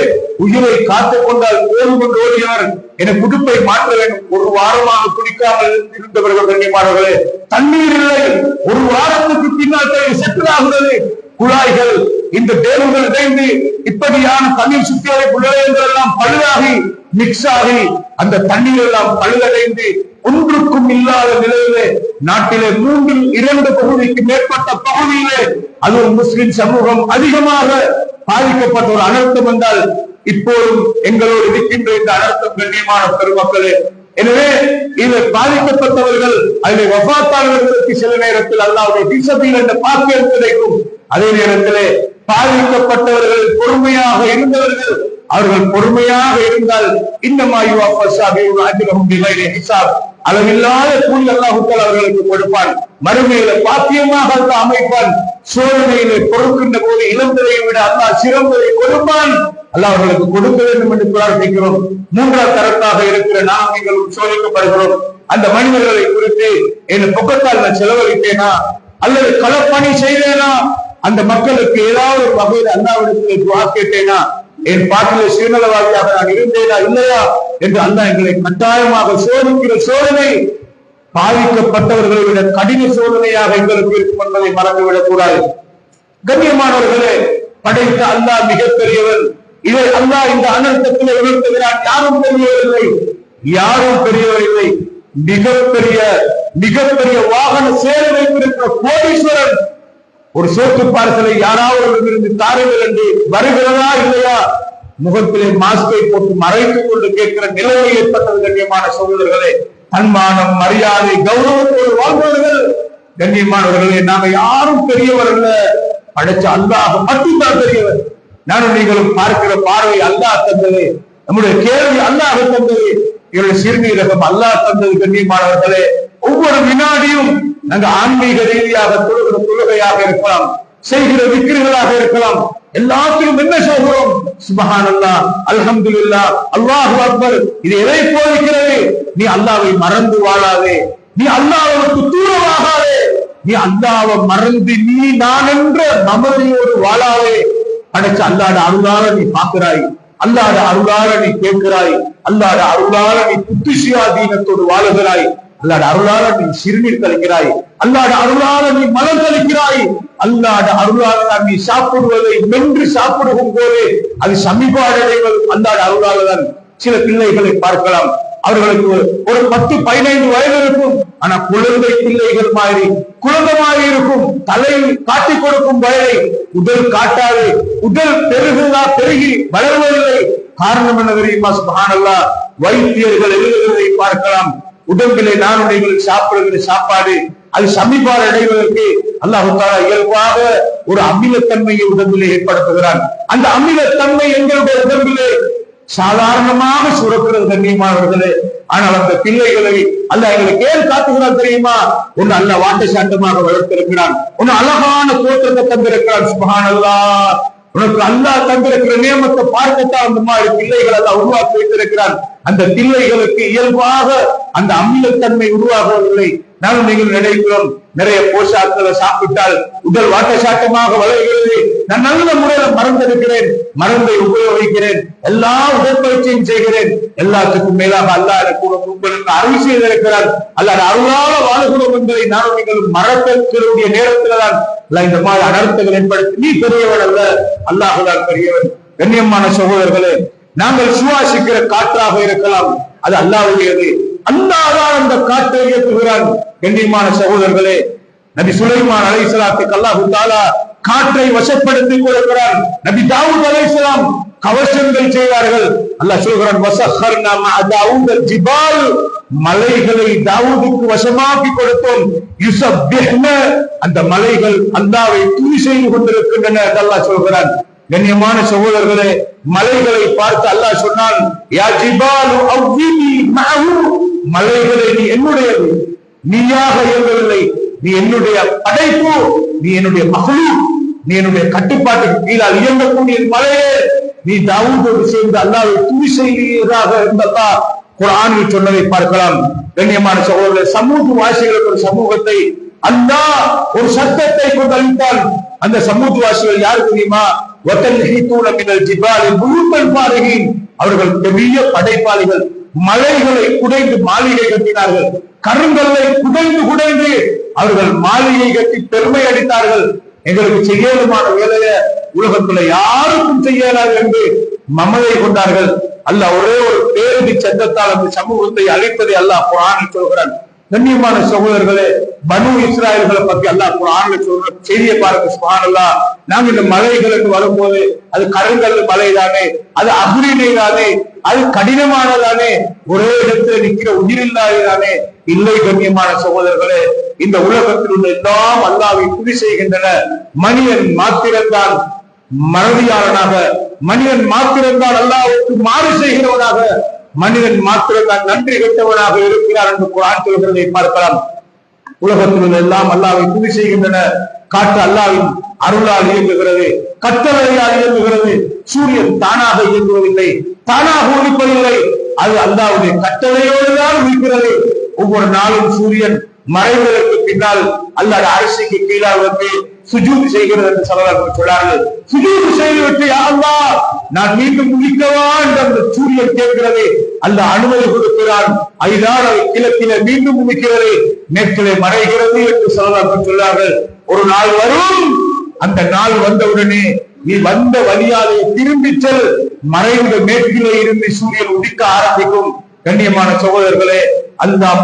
உயிரை காத்துக் கொண்டால் ஓடு கொண்டு ஓடியவர் எனக்கு உடுப்பை மாற்ற வேண்டும். ஒரு வாரமாக குடிக்காமல் இருந்தவர்கள் கண்ணியமானவர்களே, தண்ணீர் இல்லை. ஒரு வாரத்துக்கு பின்னால் செட்டில் ஆகிறது. குழாய்கள் இந்த தேர்வுகள் இணைந்து இப்படியான தண்ணீர் சுத்திகரிப்பு நிலையங்கள் எல்லாம் பழுதாகி மிக்ஸ் ஆகி அந்த தண்ணீர் எல்லாம் பழுதடைந்து ஒன்றுக்கும் இல்லாத நிலையிலே நாட்டிலே 2 பகுதிக்கு மேற்பட்ட பகுதியிலே அது ஒரு முஸ்லிம் சமூகம் அதிகமாக பாதிக்கப்பட்ட ஒரு அனர்த்தம் என்றால் இப்போதும் எங்களோடு இருக்கின்ற இந்த அனர்த்தம் கண்ணியமான பெருமக்களே. எனவே இதில் பாதிக்கப்பட்டவர்கள் அதில் வஃபாத்தானவர்களுக்கு சில நேரத்தில் அல்லாஹ்வுடைய பிஸபில் என்ற பாக்கியம் கிடைக்கும். அதே நேரத்திலே பாதிக்கப்பட்டவர்கள் பொறுமையாக இருந்தவர்கள், அவர்கள் பொறுமையாக இருந்தால் அளவில்லாத கூலி அல்லாஹ் அவர்களுக்கு கொடுப்பான். மறுமையில பாக்கியமாக அல்லாஹ் அமைப்பான். சோதனையிலே பொறுக்கின்ற போது இழந்ததை விட அல்லாஹ் சிறந்ததை கொடுப்பான். அல்லாஹ் அவர்களுக்கு கொடுக்க வேண்டும் என்று பிரார்த்திக்கிறோம். 3ஆம் தரத்தாக இருக்கிற நாம் நீங்களும் சோதிக்கப்படுகிறோம். அந்த மனிதர்களை குறித்து என் பொக்கத்தால் நான் செலவழித்தேனா அல்லது களப்பணி செய்தேனா, அந்த மக்களுக்கு ஏதாவது ஒரு வகையில் அல்லாஹ்விடத்திலே துஆ கேட்டேனா, என் பாட்டிலே சுயநலவாதியாக நான் இருந்தேனா இல்லையா என்று அல்லாஹ் எங்களை கட்டாயமாக சோதிக்கிற சோதனை பாதிக்கப்பட்டவர்களை விட கடின சோதனையாக எங்களுக்கு இருக்கும் என்பதை மறந்துவிடக் கூடாது. கண்ணியமானவர்களே, படைத்த அல்லாஹ் மிகப்பெரியவர். இதை அல்லாஹ் இந்த அனர்த்தத்திலே உணர்த்துகிறான். யாரும் பெரியவரில்லை, யாரும் பெரியவரில்லை. மிகப்பெரிய வாகன சேவை வைத்திருக்கிற கோடீஸ்வரன் ஒரு சோத்து பார்சலை யாராவது இருந்து தாருங்கள் என்று வருகிறதா இல்லையா, முகத்திலே மாஸ்கை போட்டு மறைத்துக் கொண்டு கேட்கிற நிலைமை ஏற்பட்டது. கண்ணியமான சகோதரர்களே, தன்மானம் மரியாதை கௌரவத்தோடு வாழ்ந்தவர்கள். கண்ணியமானவர்களே, நாங்க யாரும் பெரியவர் அல்ல, படைச்ச அல்லாஹ் மட்டும்தான் பெரியவர். நானும் நீங்களும் பார்க்கிற பார்வை அல்லாஹ் தந்தது, நம்முடைய கேள்வி அல்லாஹ் தந்தது, இவருடைய சிறுநீரகம் அல்லாஹ் தந்தது. கண்ணியமானவர்களே, ஒவ்வொரு வினாடியும் நாங்கள் ஆன்மீக ரீதியாக தொழுகிற தொழுகையாக இருக்கலாம், செய்கிற விக்கிர்களாக இருக்கலாம், எல்லாத்திலும் என்ன சொல்கிறோம்? சுப்ஹானல்லாஹ், அல்ஹம்துலில்லாஹ், அல்லாஹு அக்பர். இது எதை போதிக்கிறது? நீ அல்லாஹ்வை மறந்து வாழாதே, நீ அல்லாஹ்வுக்கு தூரமாகாதே, நீ அல்லாஹ்வை மறந்து நீ நான் என்ற மமதையோடு வாழாதே. படைச்ச அல்லாஹ்வுடைய அருளால நீ பார்க்கிறாய், அல்லாஹ்வுடைய அருளால நீ கேட்கிறாய், அல்லாஹ்வுடைய அருளால நீ புத்திசுயாதீனத்தோடு வாழுகிறாய். அல்லாட அருளால நீ சிறுநீர் கழிக்கிறாய், அல்லாட அருளால நீ மலம் கழிக்கிறாய், அல்லாட அருளால நீ சாப்பிடுவதை மென்று சாப்பிடுகும் போது அது சமீபாடு அடைவது அல்லாட அருளாலதான். சில பிள்ளைகளை பார்க்கலாம், அவர்களுக்கு ஒரு 10-15 வயது இருக்கும், ஆனா குழந்தை பிள்ளைகள் மாதிரி குழந்தை மாதிரி இருக்கும். தலையில் காட்டிக் கொடுக்கும் வயதை உடல் காட்டாது, உடல் பெருகி வளர்வதில்லை. காரணம் என்ன தெரியுமா? சுப்ஹானல்லாஹ், வைத்தியர்கள் எழுதுகிறதை பார்க்கலாம். உடம்பிலே நானுடைகள் சாப்பிடுகிற சாப்பாடு அது சமீபாடு அடைவதற்கு அல்லாஹ் தஆலா இயல்பாக ஒரு அமிலத்தன்மையை உடம்பிலே ஏற்படுத்துகிறான். அந்த அமிலத்தன்மை எங்களுடைய உடம்பிலே சாதாரணமாக சுரக்கிறது கண்ணியமானவர்களே. ஆனால் அந்த பிள்ளைகளை அல்லாஹ் எங்களுக்கு ஏன் காட்டுகிறான் தெரியுமா? ஒன்னு அல்லாஹ் வாட்டை சாட்டமாக வளர்த்திருக்கிறான், ஒன்னு அழகான தோற்றத்தை தந்திருக்கிறான். சுப்ஹானல்லாஹ், உனக்கு அல்லாஹ் தந்திருக்கிற நியமத்தை பார்க்கத்தான் அந்த மாதிரி பிள்ளைகள் அல்லாஹ் உருவாக்கி வைத்திருக்கிறான். அந்த பிள்ளைகளுக்கு இயல்பாக அந்த அமிலத்தன்மை உருவாகவில்லை. நானும் நீங்கள் நினைக்கிறோம், நிறைய போஷாக்களை சாப்பிட்டால் உடல் வாட்ட சாட்டமாக வளர்கிறது. நான் நல்ல முறையில மறந்திருக்கிறேன், மருந்தை உபயோகிக்கிறேன், எல்லா உடற்பயிற்சியும் செய்கிறேன். எல்லாத்துக்கும் மேலாக அல்லாஹ் உங்களுக்கு அருள் செய்திருக்கிறார். அல்லாஹ் அருளால வாழுகிறோம் என்பதை நானும் நீங்கள் மறக்கக்கூடிய நேரத்தில்தான் இந்த மாதிரி அனர்த்தங்கள் ஏற்படுத்தி நீ பெரியவன் அல்ல, அல்லாஹுதான் பெரியவன். கண்ணியமான சகோதரர்களே, நாங்கள் சுவாசிக்கிற காற்றாக இருக்கலாம், அது அல்லாஹ்வுடையது. அல்லாஹ்தான் அந்த காற்றை இயக்குகிறான். கண்ணியமான சகோதரர்களே, நபி சுலைமான் அலைஹிஸ்ஸலாத்துக்கு அல்லாஹ் தஆலா காற்றை வசப்படுத்திக் கொடுக்கிறான். நபி தாவூத் அலைஹிஸ்ஸலாம் கவசங்கள் செய்வார்கள். அல்லாஹ் சொல்கிறான், வஸஹர்னா மஅ தாவூத் ஜிபால், மலைகளை தாவூதுக்கு வசமாக்கி கொடுத்தோம். யுஸப்பிஹ்ன, அந்த மலைகள் அல்லாஹ்வை துதி செய்து கொண்டிருக்கின்றன என்று அல்லாஹ் சொல்கிறான். கண்ணியமான சகோதரர்களே, மலைகளை பார்த்து அல்லாஹ் சொன்னான், யா ஜிபாலு அவ்வினி மஅஹு, மலைகளை நீ என்னுடையது, நீயாக இயங்கவில்லை, நீ என்னுடைய படைப்பு, நீ என்னுடைய மஹ்லூக், நீ என்னுடைய கட்டுப்பாட்டுக்கு கீழால் இயங்கக்கூடிய மலையே, நீ தாவூதோடு சேர்ந்து அல்லாஹ்வை துதி செய்வீராக இருந்தல்லா குர்ஆனில் சொன்னதை பார்க்கலாம். கண்ணியமான சகோதரர்களே, சமூக வாசிகளுக்கு ஒரு சமூகத்தை அல்லாஹ் ஒரு சட்டத்தை கொண்டு அளித்தான். அந்த சமூக வாசிகள் யார் தெரியுமா? அவர்கள் பெரிய படைப்பாளிகள். மலைகளை குடைந்து மாளிகை கட்டினார்கள், கருங்கல்லை குடைந்து அவர்கள் மாளிகை கட்டி பெருமை அடித்தார்கள். எங்களுக்கு செய்யலுமான வேலையை உலகத்துல யாருக்கும் செய்யலாது என்று மமதை கொண்டார்கள். அல்லாஹ் ஒரே ஒரு பேரடி சத்தத்தால் அந்த சமூகத்தை அழிப்பதை அல்லாஹ் குர்ஆனில் சொல்கிறான். கண்ணியமான சகோதரர்களே, பனு இஸ்ராயல்களை பத்தி அல்லாஹ் குர்ஆனில் சொல்ற செய்தியை பாருங்க. சுப்ஹானல்லாஹ், நாங்க இந்த மலைகளுக்கு வரும்போது அது கருங்கல் மலை தானே, அது அகுரிணை தானே, அது கடினமானதானே, ஒரே இடத்துல நிக்கிற உயிரில்லாதானே? இல்லை கண்ணியமான சகோதரர்களே, இந்த உலகத்தில் உள்ள எல்லாம் அல்லாஹ்வை துதி செய்கின்றன. மனிதன் மாத்திரம்தான் மறதியாளனாக, மனிதன் மாத்திரம்தான் அல்லாஹ்வுக்கு மாறு செய்கிறவனாக, மனிதன் மாத்திரம்தான் நன்றி கெட்டவனாக இருக்கிறார் என்று குர்ஆன் சொல்கிறதை பார்க்கலாம். உலகத்தில் எல்லாம் அல்லாஹ்வை துதி செய்கின்றன. காற்று அல்லாஹ்வின் அருளால் இயங்குகிறது, கட்டளையால் இயங்குகிறது. சூரியன் தானாக இயங்குவதில்லை, தானாக ஒளிப்பதில்லை, அது அல்லாஹ்வுடைய கட்டளையோடுதான் இருக்கிறது. ஒவ்வொரு நாளும் சூரியன் மறைவதற்கு பின்னால் அல்லாஹ் அரிசிக்கு கீழாக வந்து சுஜூத் செய்கிறது என்று சொன்னார்கள். சுஜூத் செய்துவிட்டு யா அல்லாஹ் நான் மீண்டும் முழிக்கவா என்று அந்த சூரியன் கேட்கிறது. அல்லாஹ் அனுமதி கொடுக்கிறான். ஐதான் கிழக்கில மீண்டும் முழிக்கிறது, மேற்கிலே மறைகிறது என்று சொன்னார்கள். ஒரு நாள் வரும், அந்த நாள் வந்தவுடனே நீ வந்த வழியாலே திரும்பி செல், மறைந்த மேற்கிலே இருந்து சூரியன் உதிக்க ஆரம்பிக்கும். கண்ணியமான சகோதரர்களே, அல்லாஹ்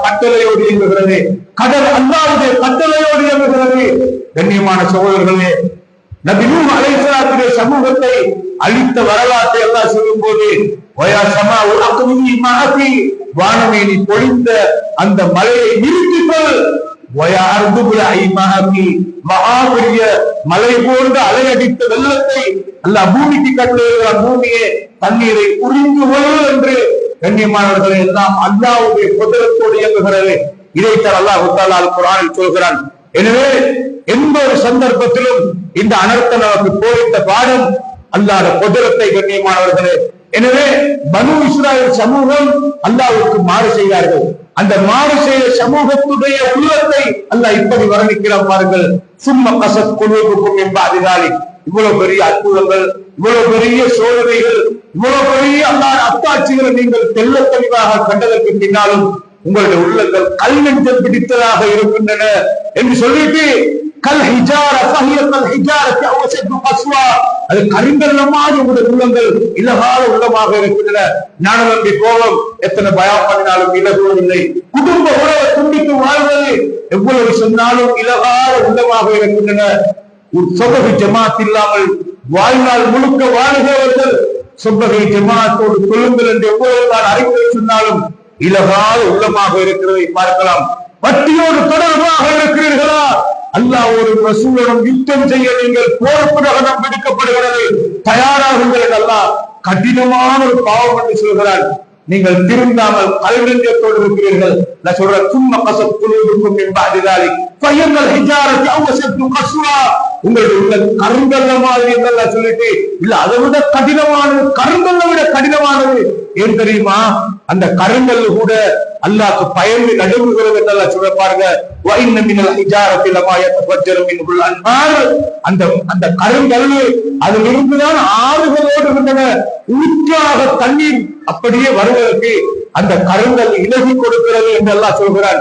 கட்டளையோடு இயங்குகிறது, கடல் அல்லாஹ்வுடைய கட்டளையோடு இயங்குகிறது. கண்ணியமான சகோதரர்களே, நபி நூஹ் அலைஹிஸ்ஸலாத்துடைய சமூகத்தை அழித்த வரலாற்றை அல்லாஹ் சொல்லும் போது, வானமே நீ பொழிந்த அந்த மலையை நிறுத்திக்கொள், மகாபெரிய மலை போன்ற அலையடித்த வெள்ளத்தை அல்லாஹ் பூமிக்கு கட்டுகிறான். பூமியே தண்ணீரை புரிந்து கொள் என்று. கண்ணியமானவர்களை எல்லாம் அல்லாஹ்வுடைய குதிரத்தோடு இயங்குகிறது. இதைத்தான் அல்லாஹ் தஆலா குர்ஆனில் சொல்கிறான். எனவே எந்த ஒரு சந்தர்ப்பத்திலும் இந்த அனர்த்தம் நமக்கு போதித்த பாடம் அல்லாஹ்வுடைய குதிரத்தை. கண்ணியமானவர்களே, எனவே பனு இஸ்ராயல் சமூகம் அல்லாஹ்வுக்கு மாறு செய்தார்கள். அந்த மாறு செய்த சமூகத்துடைய உள்ளத்தை அல்லாஹ் இப்படி வர்ணிக்கிறான் பாருங்கள். சும்ம கஸத் குலூபுக்கும் மின் பஅதி ஸாலிக். இவ்வளவு பெரிய அற்புதங்கள், இவ்வளவு பெரிய சோதனைகள், இவ்வளவு பெரிய அல்லாஹ் அத்தாட்சிகளை நீங்கள் தெள்ள தெளிவாக கண்டதற்கு பின்னாலும் உங்களுடைய உள்ளங்கள் கல் நெஞ்சல் பிடித்ததாக இருக்கின்றன என்று சொல்லிட்டு கல் ஹிஜார கல் ஹிஜாரத்தி அவசத்து கஸ்வா, அது கரிங்கல்லமாக உங்களுடைய உள்ளங்கள் இலகால உள்ளமாக இருக்கின்றன. ஞானம் நம்பி கோபம் எத்தனை பயம் பண்ணினாலும் இலகுவதில்லை. குடும்ப உறவை துண்டித்து வாழ்வது எவ்வளவு சொன்னாலும் இலகால உள்ளமாக இருக்கின்றன. சொபகை ஜமாத் இல்லாமல் வாழ்நாள் முழுக்க வாழ்கிறவர்கள் சொபகை ஜமாத்தோடு கொள்ளுங்கள் என்று எவ்வளவு நாள் அறிவுரை சொன்னாலும் இலகால உள்ளமாக இருக்கிறதை பார்க்கலாம். வட்டியோடு தொடர்பாக இருக்கிறீர்களா? அல்லாஹ் ஒரு ரசூலுடன் யுத்தம் செய்ய நீங்கள் போர் பிரகடனம் பிடிக்கப்படுகிறது, தயாராகுங்கள். அல்லாஹ் கடினமான ஒரு பாவம் என்று சொல்கிறார். நீங்கள் திருந்தாமல் கல்நெஞ்சத்தோடு இருக்கிறீர்கள். நான் சொல்றேன், சும்மா கசப்புக்கும் என்பாதிதாரி பையங்கள் ஹிஜாரத்தி அவசத்து கஸ்வா, உங்களுடைய உள்ள கருங்கல்ல மாதிரி என்றெல்லாம் சொல்லிட்டு இல்ல, அதை விட கடினமானது, கருங்கல்ல விட கடினமானது ஏன் தெரியுமா? அந்த கருங்கல் கூட அல்லாஹ்க்கு பயந்து நடுங்குகிறது என்றெல்லாம் சொல்ல பாருங்க. அந்த கருங்கல் அதில் இருந்துதான் ஆறுகளோடு இருந்தன. ஊற்றாக தண்ணீர் அப்படியே வருவதற்கு அந்த கருங்கல் இலகி கொடுக்கிறது என்று அல்லாஹ் சொல்கிறார்.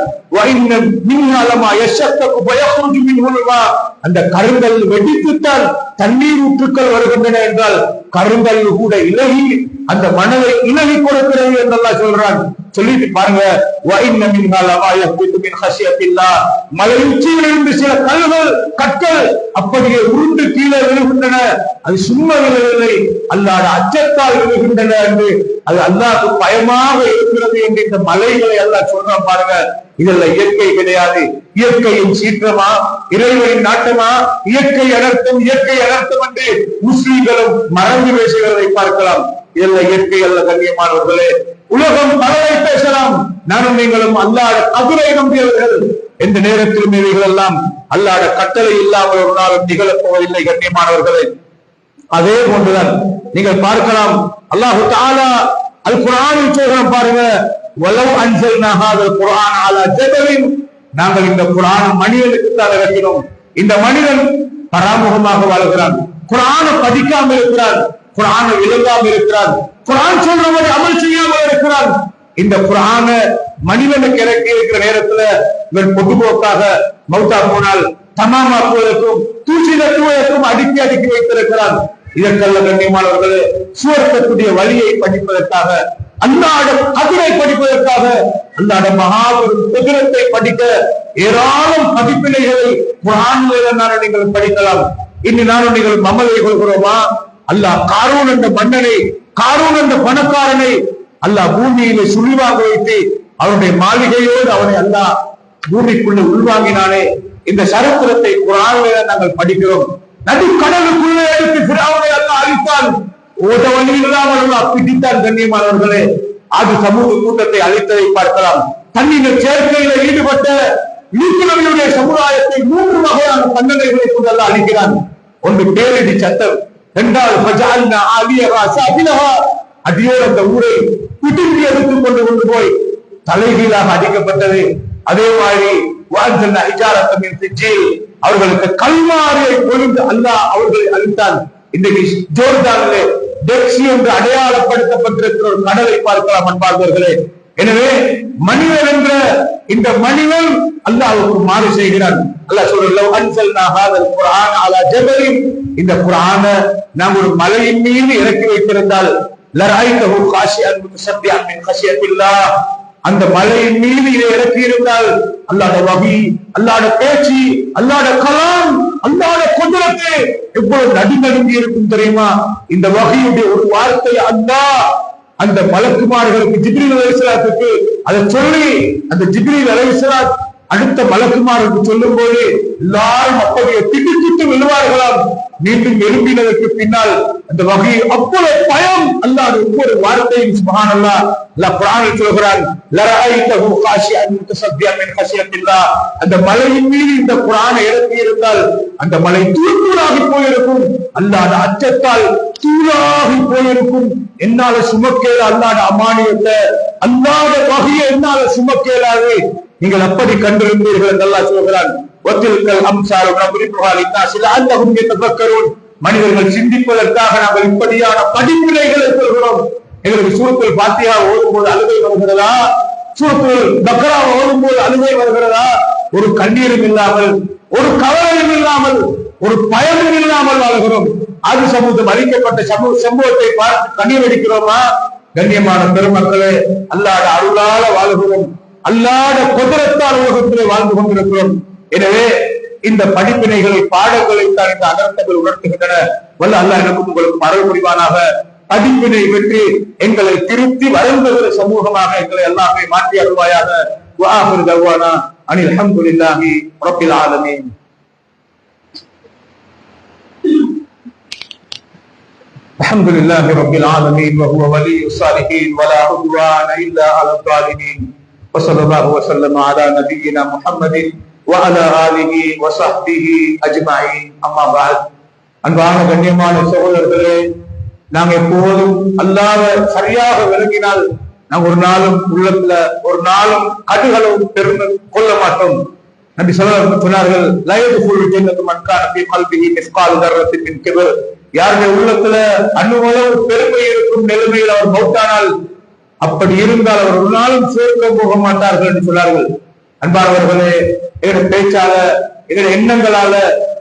அந்த கருங்கல் வெடித்துத்தான் தண்ணீர் ஊற்றுக்கள் வருகின்றன என்றால் கருங்கல் கூட இலகி அந்த மணலை இலகி கொடுக்கிறது என்றெல்லாம் சொல்றான். சொல்லிட்டு பாருங்க, மலை உச்சியிலிருந்து சில கல்கள் கற்கள் அப்படியே உருண்டு கீழே விழுகின்றன. அது சும்மா விழவில்லை, அல்லாஹ் அச்சத்தால் விழுகின்றன என்று, அது அல்லாஹ்க்கு பயமாக இருக்கிறது என்று இந்த மலைகளை அல்லாஹ் சொல்றான். பாருங்க, இதெல்லாம் இயற்கை கிடையாது. இயற்கையின் சீற்றமா, இறைவனின் நாட்டமா? இயற்கை அனர்த்தம், இயற்கை அனர்த்தம் என்று முஸ்லிம்களும் மறந்து பேசுகிறதை பார்க்கலாம். இதெல்லாம் இயற்கை அல்ல கண்ணியமானவர்களே. உலகம் பலரை பேசலாம், நானும் நீங்களும் அல்லாஹ் கதிரை நம்பியவர்கள். எந்த நேரத்திலும் இவைகள் எல்லாம் அல்லாஹ் கட்டளை இல்லாமல் ஒரு நாளும் நிகழப் போவதில்லை கண்ணியமானவர்களே. அதே போன்றுதான் நீங்கள் பார்க்கலாம், அல்லாஹு தஆலா அல் குர்ஆனில் சொல்றான் பாருங்க, வலவ் அன்ஸல்னா ஹாதல் குர்ஆன அலா ஜபலின், நாங்கள் இந்த குர்ஆனை மனிதனுக்கு தான் இறக்கினோம். இந்த மனிதன் பராமுகமாக வாழ்கிறான், குர்ஆனை படிக்காமல் இருக்கிறான், குர்ஆனை விளங்காமல் இருக்கிறான், குர்ஆன் சொல்றபடி அமல் செய்யாமல் இருக்கிறான். இந்த குர்ஆனை மனிதனுக்கு இறக்கி இருக்கிற நேரத்துல இவன் பொதுபோக்காக மௌத்தா போனால் தமாமாக்குவதற்கும் தூசி தட்டுவதற்கும் அடுக்கி அடுக்கி வைத்திருக்கிறான். இதற்கல்ல கண்ணியமானவர்களே, சுவர்க்கத்துடைய வழியை படிப்பதற்காக, அல்லாஹ்வுடைய கதிரை படிப்பதற்காக, அல்லாஹ்வுடைய மகாபெரும் குதிரத்தை படிக்க ஏராளம் பதிப்பினைகளை குர்ஆனில் நீங்கள் படிக்கலாம். இனி நானும் நீங்கள் மமதை கொள்கிறோமா? அல்லாஹ் காரூன் என்ற மன்னனை, காரூன் என்ற பணக்காரனை அல்லாஹ் பூமியிலே சுழிவாங்க வைத்து அவனுடைய மாளிகையோடு அவனை அல்லாஹ் பூமிக்குள்ள உள்வாங்கினானே. இந்த சரித்திரத்தை குர்ஆனிலே நாங்கள் படிக்கிறோம். நடுக்கடலுக்குள்ளே எடுத்து ஃபிரௌனை அல்லாஹ் அழித்தான். ஓட வழி இல்லாமல் அல்லாஹ் பிடித்தான். கண்ணியமானவர்களே, அது சமூக கூட்டத்தை அழித்ததை பார்க்கலாம். தண்ணீர் சேர்க்கையில ஈடுபட்ட லூத் நபியுடைய சமுதாயத்தை 3 வகையான தண்டனைகளை கொண்டு அல்லாஹ் அழிக்கிறான். ஒன்று பேரிடி சட்டம், இரண்டாவது ஃபஜஅல்னா ஆலியஹா சாபிலஹா, அடியோடு அந்த ஊரை பிடுங்கி எடுத்துக் கொண்டு போய் தலைகீழாக அடிக்கப்பட்டது. அதே மாதிரி வாஜ்னா ஹிஜாரத்தம் மின் சிஜ்ஜீல், அவர்களுக்கு கல்மாரியை பொழிந்து அல்லாஹ் அவர்களை அழித்தான். இன்றைக்கு ஜோர்டானிலே டெக்ஸி என்று அடையாளப்படுத்தப்பட்டிருக்கிற ஒரு கடலை பார்க்கலாம் அன்பார்ந்தவர்களே. எனவே மனிதன் என்ற இந்த மனிதன் அல்லாஹ்வுக்கு மாறு செய்கிறான். அல்லாஹ் சொல்றான், அன்ஸல்னா ஹாதல் குர்ஆன அலா ஜபலின், இந்த குர்ஆனை நாம் ஒரு மலையின் மீது இறக்கி வைத்திருந்தால் லரைதஹு காஷிஅன் முத்தஸப்பியன் மின் கஷியத்தில்லாஹ், அந்த மலையின் மீது இதை இறக்கி இருந்தால் அல்லாஹ்வுடைய வஹி, அல்லாஹ்வுடைய பேச்சு, அல்லாஹ்வுடைய கலாம், அல்லாஹ்வுடைய குத்ரத்து எவ்வளவு நடுநடுங்கி இருக்கும் தெரியுமா? இந்த வஹியுடைய ஒரு வார்த்தை அல்லாஹ் அந்த மலக்குமார்களுக்கு ஜிப்ரீல் அலைஹிஸ்ஸலாத்துக்கு அதை சொல்லி, அந்த ஜிப்ரீல் அலைஹிஸ்ஸலாம் அடுத்த மலக்குமாருக்கு சொல்லும் போது எல்லாரும் அப்படியே திடுக்கிட்டு விழுவார்களாம். மீண்டும் எழுப்பினதற்கு பின்னால் அந்த வகை அவ்வளவு பயம். அல்லாஹ் ஒவ்வொரு வார்த்தையும் சுப்ஹானல்லாஹ் அல்லாஹ் குர்ஆனில் சொல்கிறான், லரைதஹு காஷிஅன் முத்தஸப்பியன் மின் கஷியத்தில்லாஹ், அந்த மலையின் மீது இந்த குர்ஆனை இறக்கி இருந்தால் அந்த மலை தூளாகி போயிருக்கும், அல்லாஹ்வுடைய அச்சத்தால் தூளாகி போயிருக்கும். என்னால சுமக்கேல அல்லாஹ்வுடைய அமானியத்தை, அல்லாஹ்வுடைய வகையை என்னால சுமக்கேலாது. நீங்கள் அப்படி கண்டிருந்தீர்கள் என்று அல்லாஹ் சொல்கிறான். மனிதர்கள் சிந்திப்பதற்காக நாங்கள் இப்படியான படிப்பினைகளை சொல்கிறோம். எங்களுக்கு சூரத்துல் ஃபாத்திஹா ஓதும் போது அழுகை வருகிறதா? சூரத்துல் பக்ரா ஓதும் போது அழுகை வருகிறதா? ஒரு கண்ணீரும் இல்லாமல், ஒரு கவலையும் இல்லாமல், ஒரு பயமும் இல்லாமல் வாழ்கிறோம். அது சமூகம் அளிக்கப்பட்ட சம்பவத்தை பார்த்து கண்ணீர் அடிக்கிறோமா? கண்ணியமான பெருமக்களே, அல்லாஹ்வுடைய அருளால வாழ்கிறோம், அல்லாஹ்வுடைய குதிரத்தால் உலகத்திலே வாழ்ந்து கொண்டிருக்கிறோம். எனவே இந்த படிப்பினைகளை, பாடங்களை தான் இந்த அனர்த்தங்கள் உணர்த்துகின்றன. வல்ல அல்லாஹ் எனக்கும் உங்களுக்கு அருள் புரிவானாக. படிப்பினை வெற்றி எங்களை திருப்தி வளர்ந்துகிற சமூகமாக எங்களை எல்லாமே மாற்றி அருள்வாயாக. வஆகிரு தஅவானா அனில் ஹம்துலில்லாஹி ரப்பில் ஆலமீன். الحمد لله رب العالمين وهو ولي الصالحين ولا عدوان الا على الظالمين وصلى الله وسلم على نبينا محمد وعلى اله وصحبه اجمعين اما بعد. அன்பான கண்ணியமான சகோதரர்களே, நாங்க எப்போதும் அல்லாஹ்வை சரியாக விளங்கினால் நாங்க ஒரு நாளும் உள்ளத்துல ஒரு நாளும் கடுகளவும் பெருமை கொள்ள மாட்டோம். நபி ஸல்லல்லாஹு அலைஹி வஸல்லம் சொன்னார்கள், லா யதுகுலு ஜன்னத்து மன் கான ஃபீ கல்பிஹி மிஸ்காலு தர்ரத்தின் மின் கிபர். யாருடைய உள்ளத்துல அணுவளவு பெருமை இருக்கும் நிலைமையில் அவர் மௌத்தானால், அப்படி இருந்தால் அவர் ஒரு நாளும் சேர்க்க போக மாட்டார்கள் என்று சொன்னார்கள். அன்பானவர்களே, எங்களுடைய பேச்சால, எங்களுடைய எண்ணங்களால,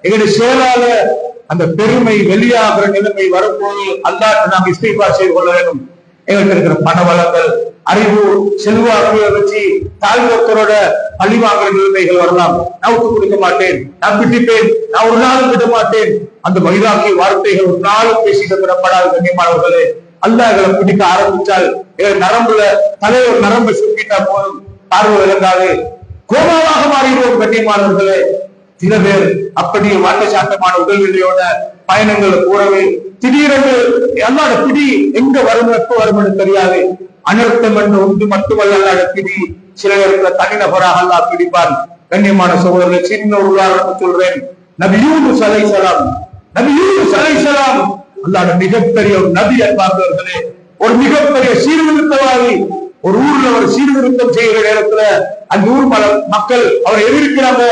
எங்களுடைய செயலால அந்த பெருமை வெளியாகிற நிலைமை வரும்போது அல்லாஹ் நாம் இஸ்திக்பார் செய்து கொள்ள வேண்டும். எங்களுக்கு இருக்கிற பண வளங்கள், அறிவு, செல்வாக்கு வச்சு தாழ்வத்தரோட பழி வாங்குற நிலைமைகள் வரலாம். நான் விட்டு கொடுக்க மாட்டேன், நான் பிடிப்பேன், நான் ஒரு நாளும் விட மாட்டேன், அந்த வைராக்கிய வார்த்தைகள் ஒரு நாளும் பேசிட்டு விடப்படாது. கண்ணியமானவர்களே, அல்லாஹ்களை பிடிக்க ஆரம்பிச்சால் நரம்புல தலைவர் நரம்பை சுட்டிட்டா போதும், பார்வை விளங்காது, கோமாவாக மாறிடுவோம். கண்ணியமானவர்களே, சில பேர் அப்படியே வாட்டச்சாட்டமான உடல்நிலையோட பயணங்களை கூறவே திடீரென்று அல்லாஹ் பிடி எங்க வரும், எப்ப வரும் என்று தெரியாது. அனர்த்தம் என்று ஒன்று மட்டுமல்ல, அல்லாஹ் பிடி சில பேருக்கு தனிநபராக அல்லாஹ் பிடிப்பான். கண்ணியமான சகோதரர்களை, சின்ன ஒரு உதாரணம் சொல்றேன். நபி யூனுஸ் அலைஹிஸ்ஸலாம், நபி யூனுஸ் அலைஹிஸ்ஸலாம் அல்லாஹ் மிகப்பெரிய ஒரு நபி. அன்பார்ந்தவர்களே, ஒரு மிகப்பெரிய சீர்திருத்தவாதி. ஒரு ஊர்ல ஒரு சீர்திருத்தம் செய்கிற நேரத்துல அந்த ஊர் மக்கள் அவரை எதிர்க்கிறாங்க.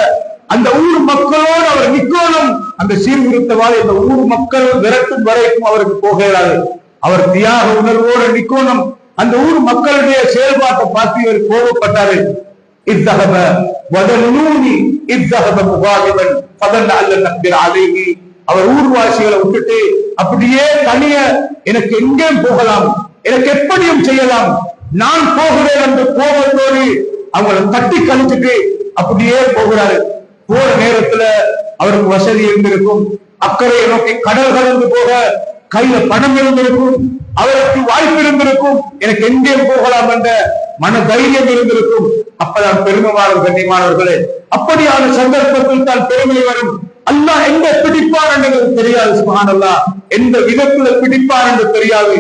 அந்த ஊர் மக்களோடு அவர் நிக்கோணும். அந்த சீர்திருத்தவாதி அந்த ஊர் மக்கள் விரட்டும் வரைக்கும் அவருக்கு போகிறாரு. அவர் தியாக உணர்வோடு நிக்கோணும். அந்த ஊர் மக்களுடைய செயல்பாட்டை பார்த்து இவர் கோபப்பட்டாரு. இத்தகப வதனூனி இத்தகப முகாதிபன் பதன் அல்ல நம்பிர் அலைகி. அவர் ஊர்வாசிகளை விட்டுட்டு அப்படியே தனிய எனக்கு எங்கே போகலாம், எனக்கு எப்படியும் செய்யலாம், நான் போகிறேன் என்று கோபத்தோடு அவங்களை தட்டி கழிச்சுட்டு அப்படியே போகிறாரு. போற நேரத்துல அவருக்கு வசதி இருந்திருக்கும், அக்கறையை நோக்கி கடல் கடந்து போக கையில பணம் இருந்திருக்கும், அவருக்கு வாய்ப்பு இருந்திருக்கும், எனக்கு எங்கே போகலாம் என்ற மன தைரியம் இருந்திருக்கும். அப்பதான் பெருமை வரும். கண்ணியமானவர்களே, அப்படியான சந்தர்ப்பத்தில் தான் பெருமை வரும். அல்லாஹ் எங்க பிடிப்பார் என்று தெரியாது. சுப்ஹானல்லாஹ், எந்த விதத்துல பிடிப்பார் என்று தெரியாது.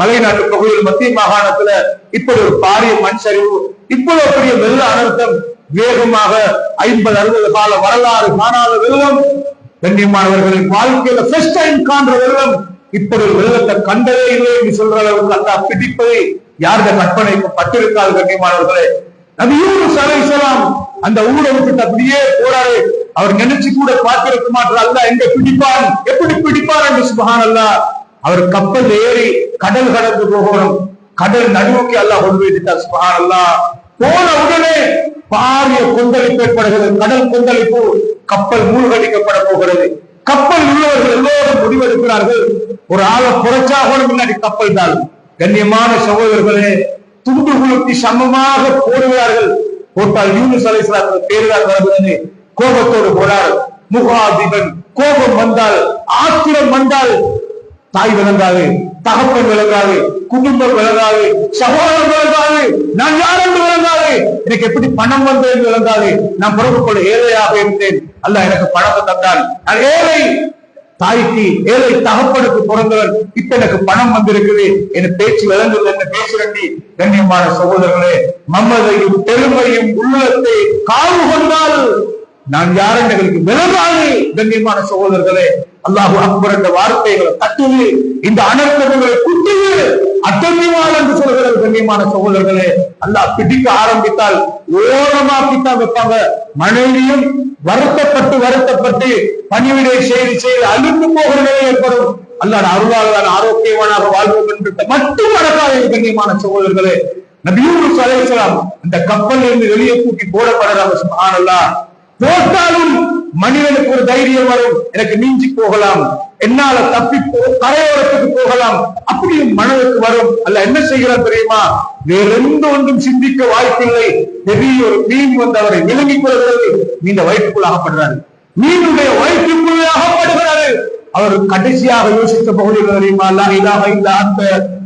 மலைநாட்டு பகுதியில் மத்திய மாகாணத்துல இப்படி ஒரு பாரிய மண் சரிவு, இப்படி பெரிய வெள்ள அனர்த்தம், வேகமாக 50-60 கால வரலாறு காணாத வெள்ளம். கண்ணியமானவர்களின் வாழ்க்கையில ஃபர்ஸ்ட் டைம் காண்ற வெள்ளம். இப்படி ஒரு வெள்ளத்தை கண்டதே இல்லை என்று சொல்ற அளவுக்கு அல்லாஹ் பிடிப்பதை யாருடைய கற்பனைக்கு பட்டிருக்காது. கண்ணியமானவர்களே, நபி யூனுஸ் அலைஹிஸ்ஸலாம் அந்த ஊரை விட்டு அப்படியே போறாரு. அவர் நினைச்சு கூட பார்த்திருக்க மாட்டார் அல்லாஹ் எங்க பிடிப்பான், எப்படி பிடிப்பார் என்று. சுப்ஹானல்லாஹ், அவர் கப்பல் ஏறி கடல் கடந்து போகணும். கடல் நடுவுக்கு அல்லாஹ் கொண்டு வைத்தார். சுப்ஹானல்லாஹ், போன உடனே பாரிய கொந்தளிப்பு ஏற்படுகிறது. கடல் கொந்தளிப்பு, கப்பல் மூழ்கடிக்கப்பட போகிறது. கப்பல் உள்ளவர்கள் எல்லோரும் முடிவெடுக்கிறார்கள், ஒரு ஆளை புரட்சாக முன்னாடி கப்பல் தான். கண்ணியமான சகோதரர்களே, துண்டு குலுக்கி சமமாக போடுகிறார்கள். போட்டால் யூனுஸ் அலைஹிஸ்ஸலாம் பேருதான் வருகிறது. கோபத்தோடு போனார். முகாதிபன், கோபம் வந்தால், ஆத்திரம் வந்தால் தாய் விளங்காது, தகப்பன் விளங்காது, குடும்பம் விளங்காது, சகோதரன் விளங்காது, நான் யார் என்று விளங்காது, எனக்கு எப்படி பணம் வந்தது விளங்காது. நான் பிறகு கொள்ள ஏழையாக இருந்தேன், அல்லாஹ் எனக்கு பணத்தை தந்தான். நான் ஏழை தாய்க்கு, ஏழை தகப்பனுக்கு பிறந்தவன், இப்ப எனக்கு பணம் வந்திருக்குது, என் பேச்சு விளங்குது, என்ன பேசுறண்டி. கண்ணியமான சகோதரர்களே, மமதையும் பெருமையும் உள்ளத்தை காவு கொண்டால் நான் யார் எங்களுக்கு விளங்காது. கண்ணியமான சகோதரர்களே, அல்லாஹு அக்பர் என்ற வார்த்தைகளை தட்டுது, இந்த அனர்த்தங்களை குட்டுது, அட்டமிவாள் என்று சொல்கிறது. கண்ணியமான சகோதரர்களே, அல்லாஹ் பிடிக்க ஆரம்பித்தால் ஓரமாக்கித்தான் வைப்பாங்க. மனைவியும் வருத்தப்பட்டு பணிவிடை செய்து அழிந்து போகிற நிலை ஏற்படும். அல்லாஹ் அருளாளர் ஆரோக்கியவானாக வாழ்வோம் என்று மட்டும் நடக்காது. கண்ணியமான சகோதரர்களே, நபி யூனுஸ் அலைஹிஸ்ஸலாம் அந்த கப்பல்ல இருந்து வெளியே தூக்கி போடப்படுறாங்க. சுப்ஹானல்லாஹ். போட்டாலும் மனிதனுக்கு ஒரு தைரியம் வரும், எனக்கு நீஞ்சி போகலாம், என்னால தப்பி கரையோரத்துக்கு போகலாம், அப்படியும் மனதுக்கு வரும். அல்ல என்ன செய்கிறார் தெரியுமா? வேற எந்த ஒன்றும் சிந்திக்க வாய்ப்பில்லை. பெரிய ஒரு மீன் வந்து அவரை விளங்கிக் கொள்கிறது. மீன் வயிற்றுக்குள் அகப்படுறாரு. மீனுடைய வயிற்றுக்குள்ளே அகப்படுகிறாரு. அவர் கடைசியாக யோசித்த பகுதி தெரியுமா? லா இலாஹ இல்லா அன்த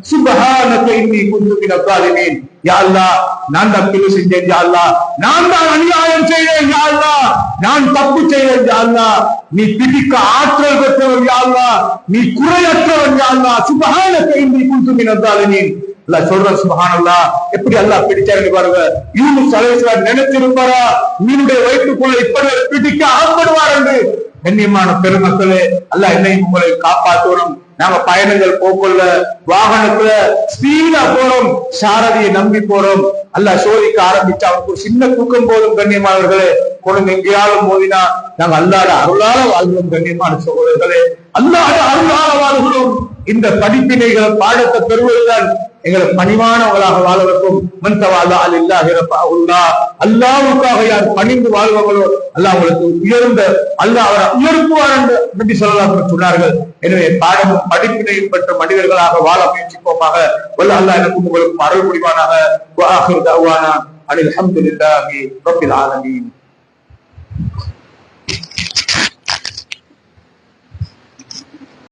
சுப்ஹானக இன்னி குன்து மினல் ஸாலிமீன். யா அல்லாஹ், நான் தப்பு செஞ்சேன். யா அல்லாஹ், நான் தான் அநியாயம் செய்தேன். யா அல்லாஹ், நான் தப்பு செய்தேன். யா அல்லாஹ், நீ பிடிக்க ஆற்றல் பெற்றவன். யா அல்லாஹ், நீ குறையற்றவன். யா அல்லாஹ், சுப்ஹானக இன்னி குன்து மினல் ஸாலிமீன். அல்லாஹ் சொல்றான். சுப்ஹானல்லாஹ். எப்படி அல்லாஹ் பிடிச்சாரு பாருங்க. யூனுஸ் அலைஹிஸ்ஸலாம் நினைச்சிருப்பாரா மீனுடைய வயிற்றுக்குள்ள இப்படி பிடிக்க அகப்படுவார் என்று? கண்ணியமான பெருமக்களே, அல்லாஹ் என்னையும் உங்களை காப்பாற்றணும். நாம பயணங்கள் போக்குள்ள வாகனத்துல ஸ்பீடா போறோம், சாரதியை நம்பி போறோம். அல்லாஹ் சோதிக்க ஆரம்பிச்சா அவனுக்கு ஒரு சின்ன தூக்கம் போதும். கண்ணியமானவர்களே, குழந்தை எங்கேயாலும் மோதினா நாங்க அல்லாஹ்ட அருளால வாழ்கிறோம். கண்ணியமான சகோதரர்களே, அல்லாஹ்ட அருளால வாழ்கிறோம். இந்த படிப்பினைகளை பாடத்தை பெறுவதுதான் எங்களை பணிவானவர்களாக வாழ வைக்கும். அல்லாஹ்வுக்காக யார் பணிந்து வாழ்வாங்களோ அல்லாஹ் அவங்களுக்கு உயர்ந்த அல்லாஹ் அவரை உயர்த்துவார் என்று நபி ஸல்லல்லாஹு அலைஹி வஸல்லம் சொன்னார்கள். எனவே பாடமும் படிப்பினையும் பெற்ற மனிதர்களாக வாழ முயற்சிப்போமாக. வல்ல அல்லாஹ் எனக்கும் உங்களுக்கும் அருள் புரிவானாக. வ ஆகிரு தஅவானா அனில் ஹம்துலில்லாஹி ரப்பில் ஆலமீன்.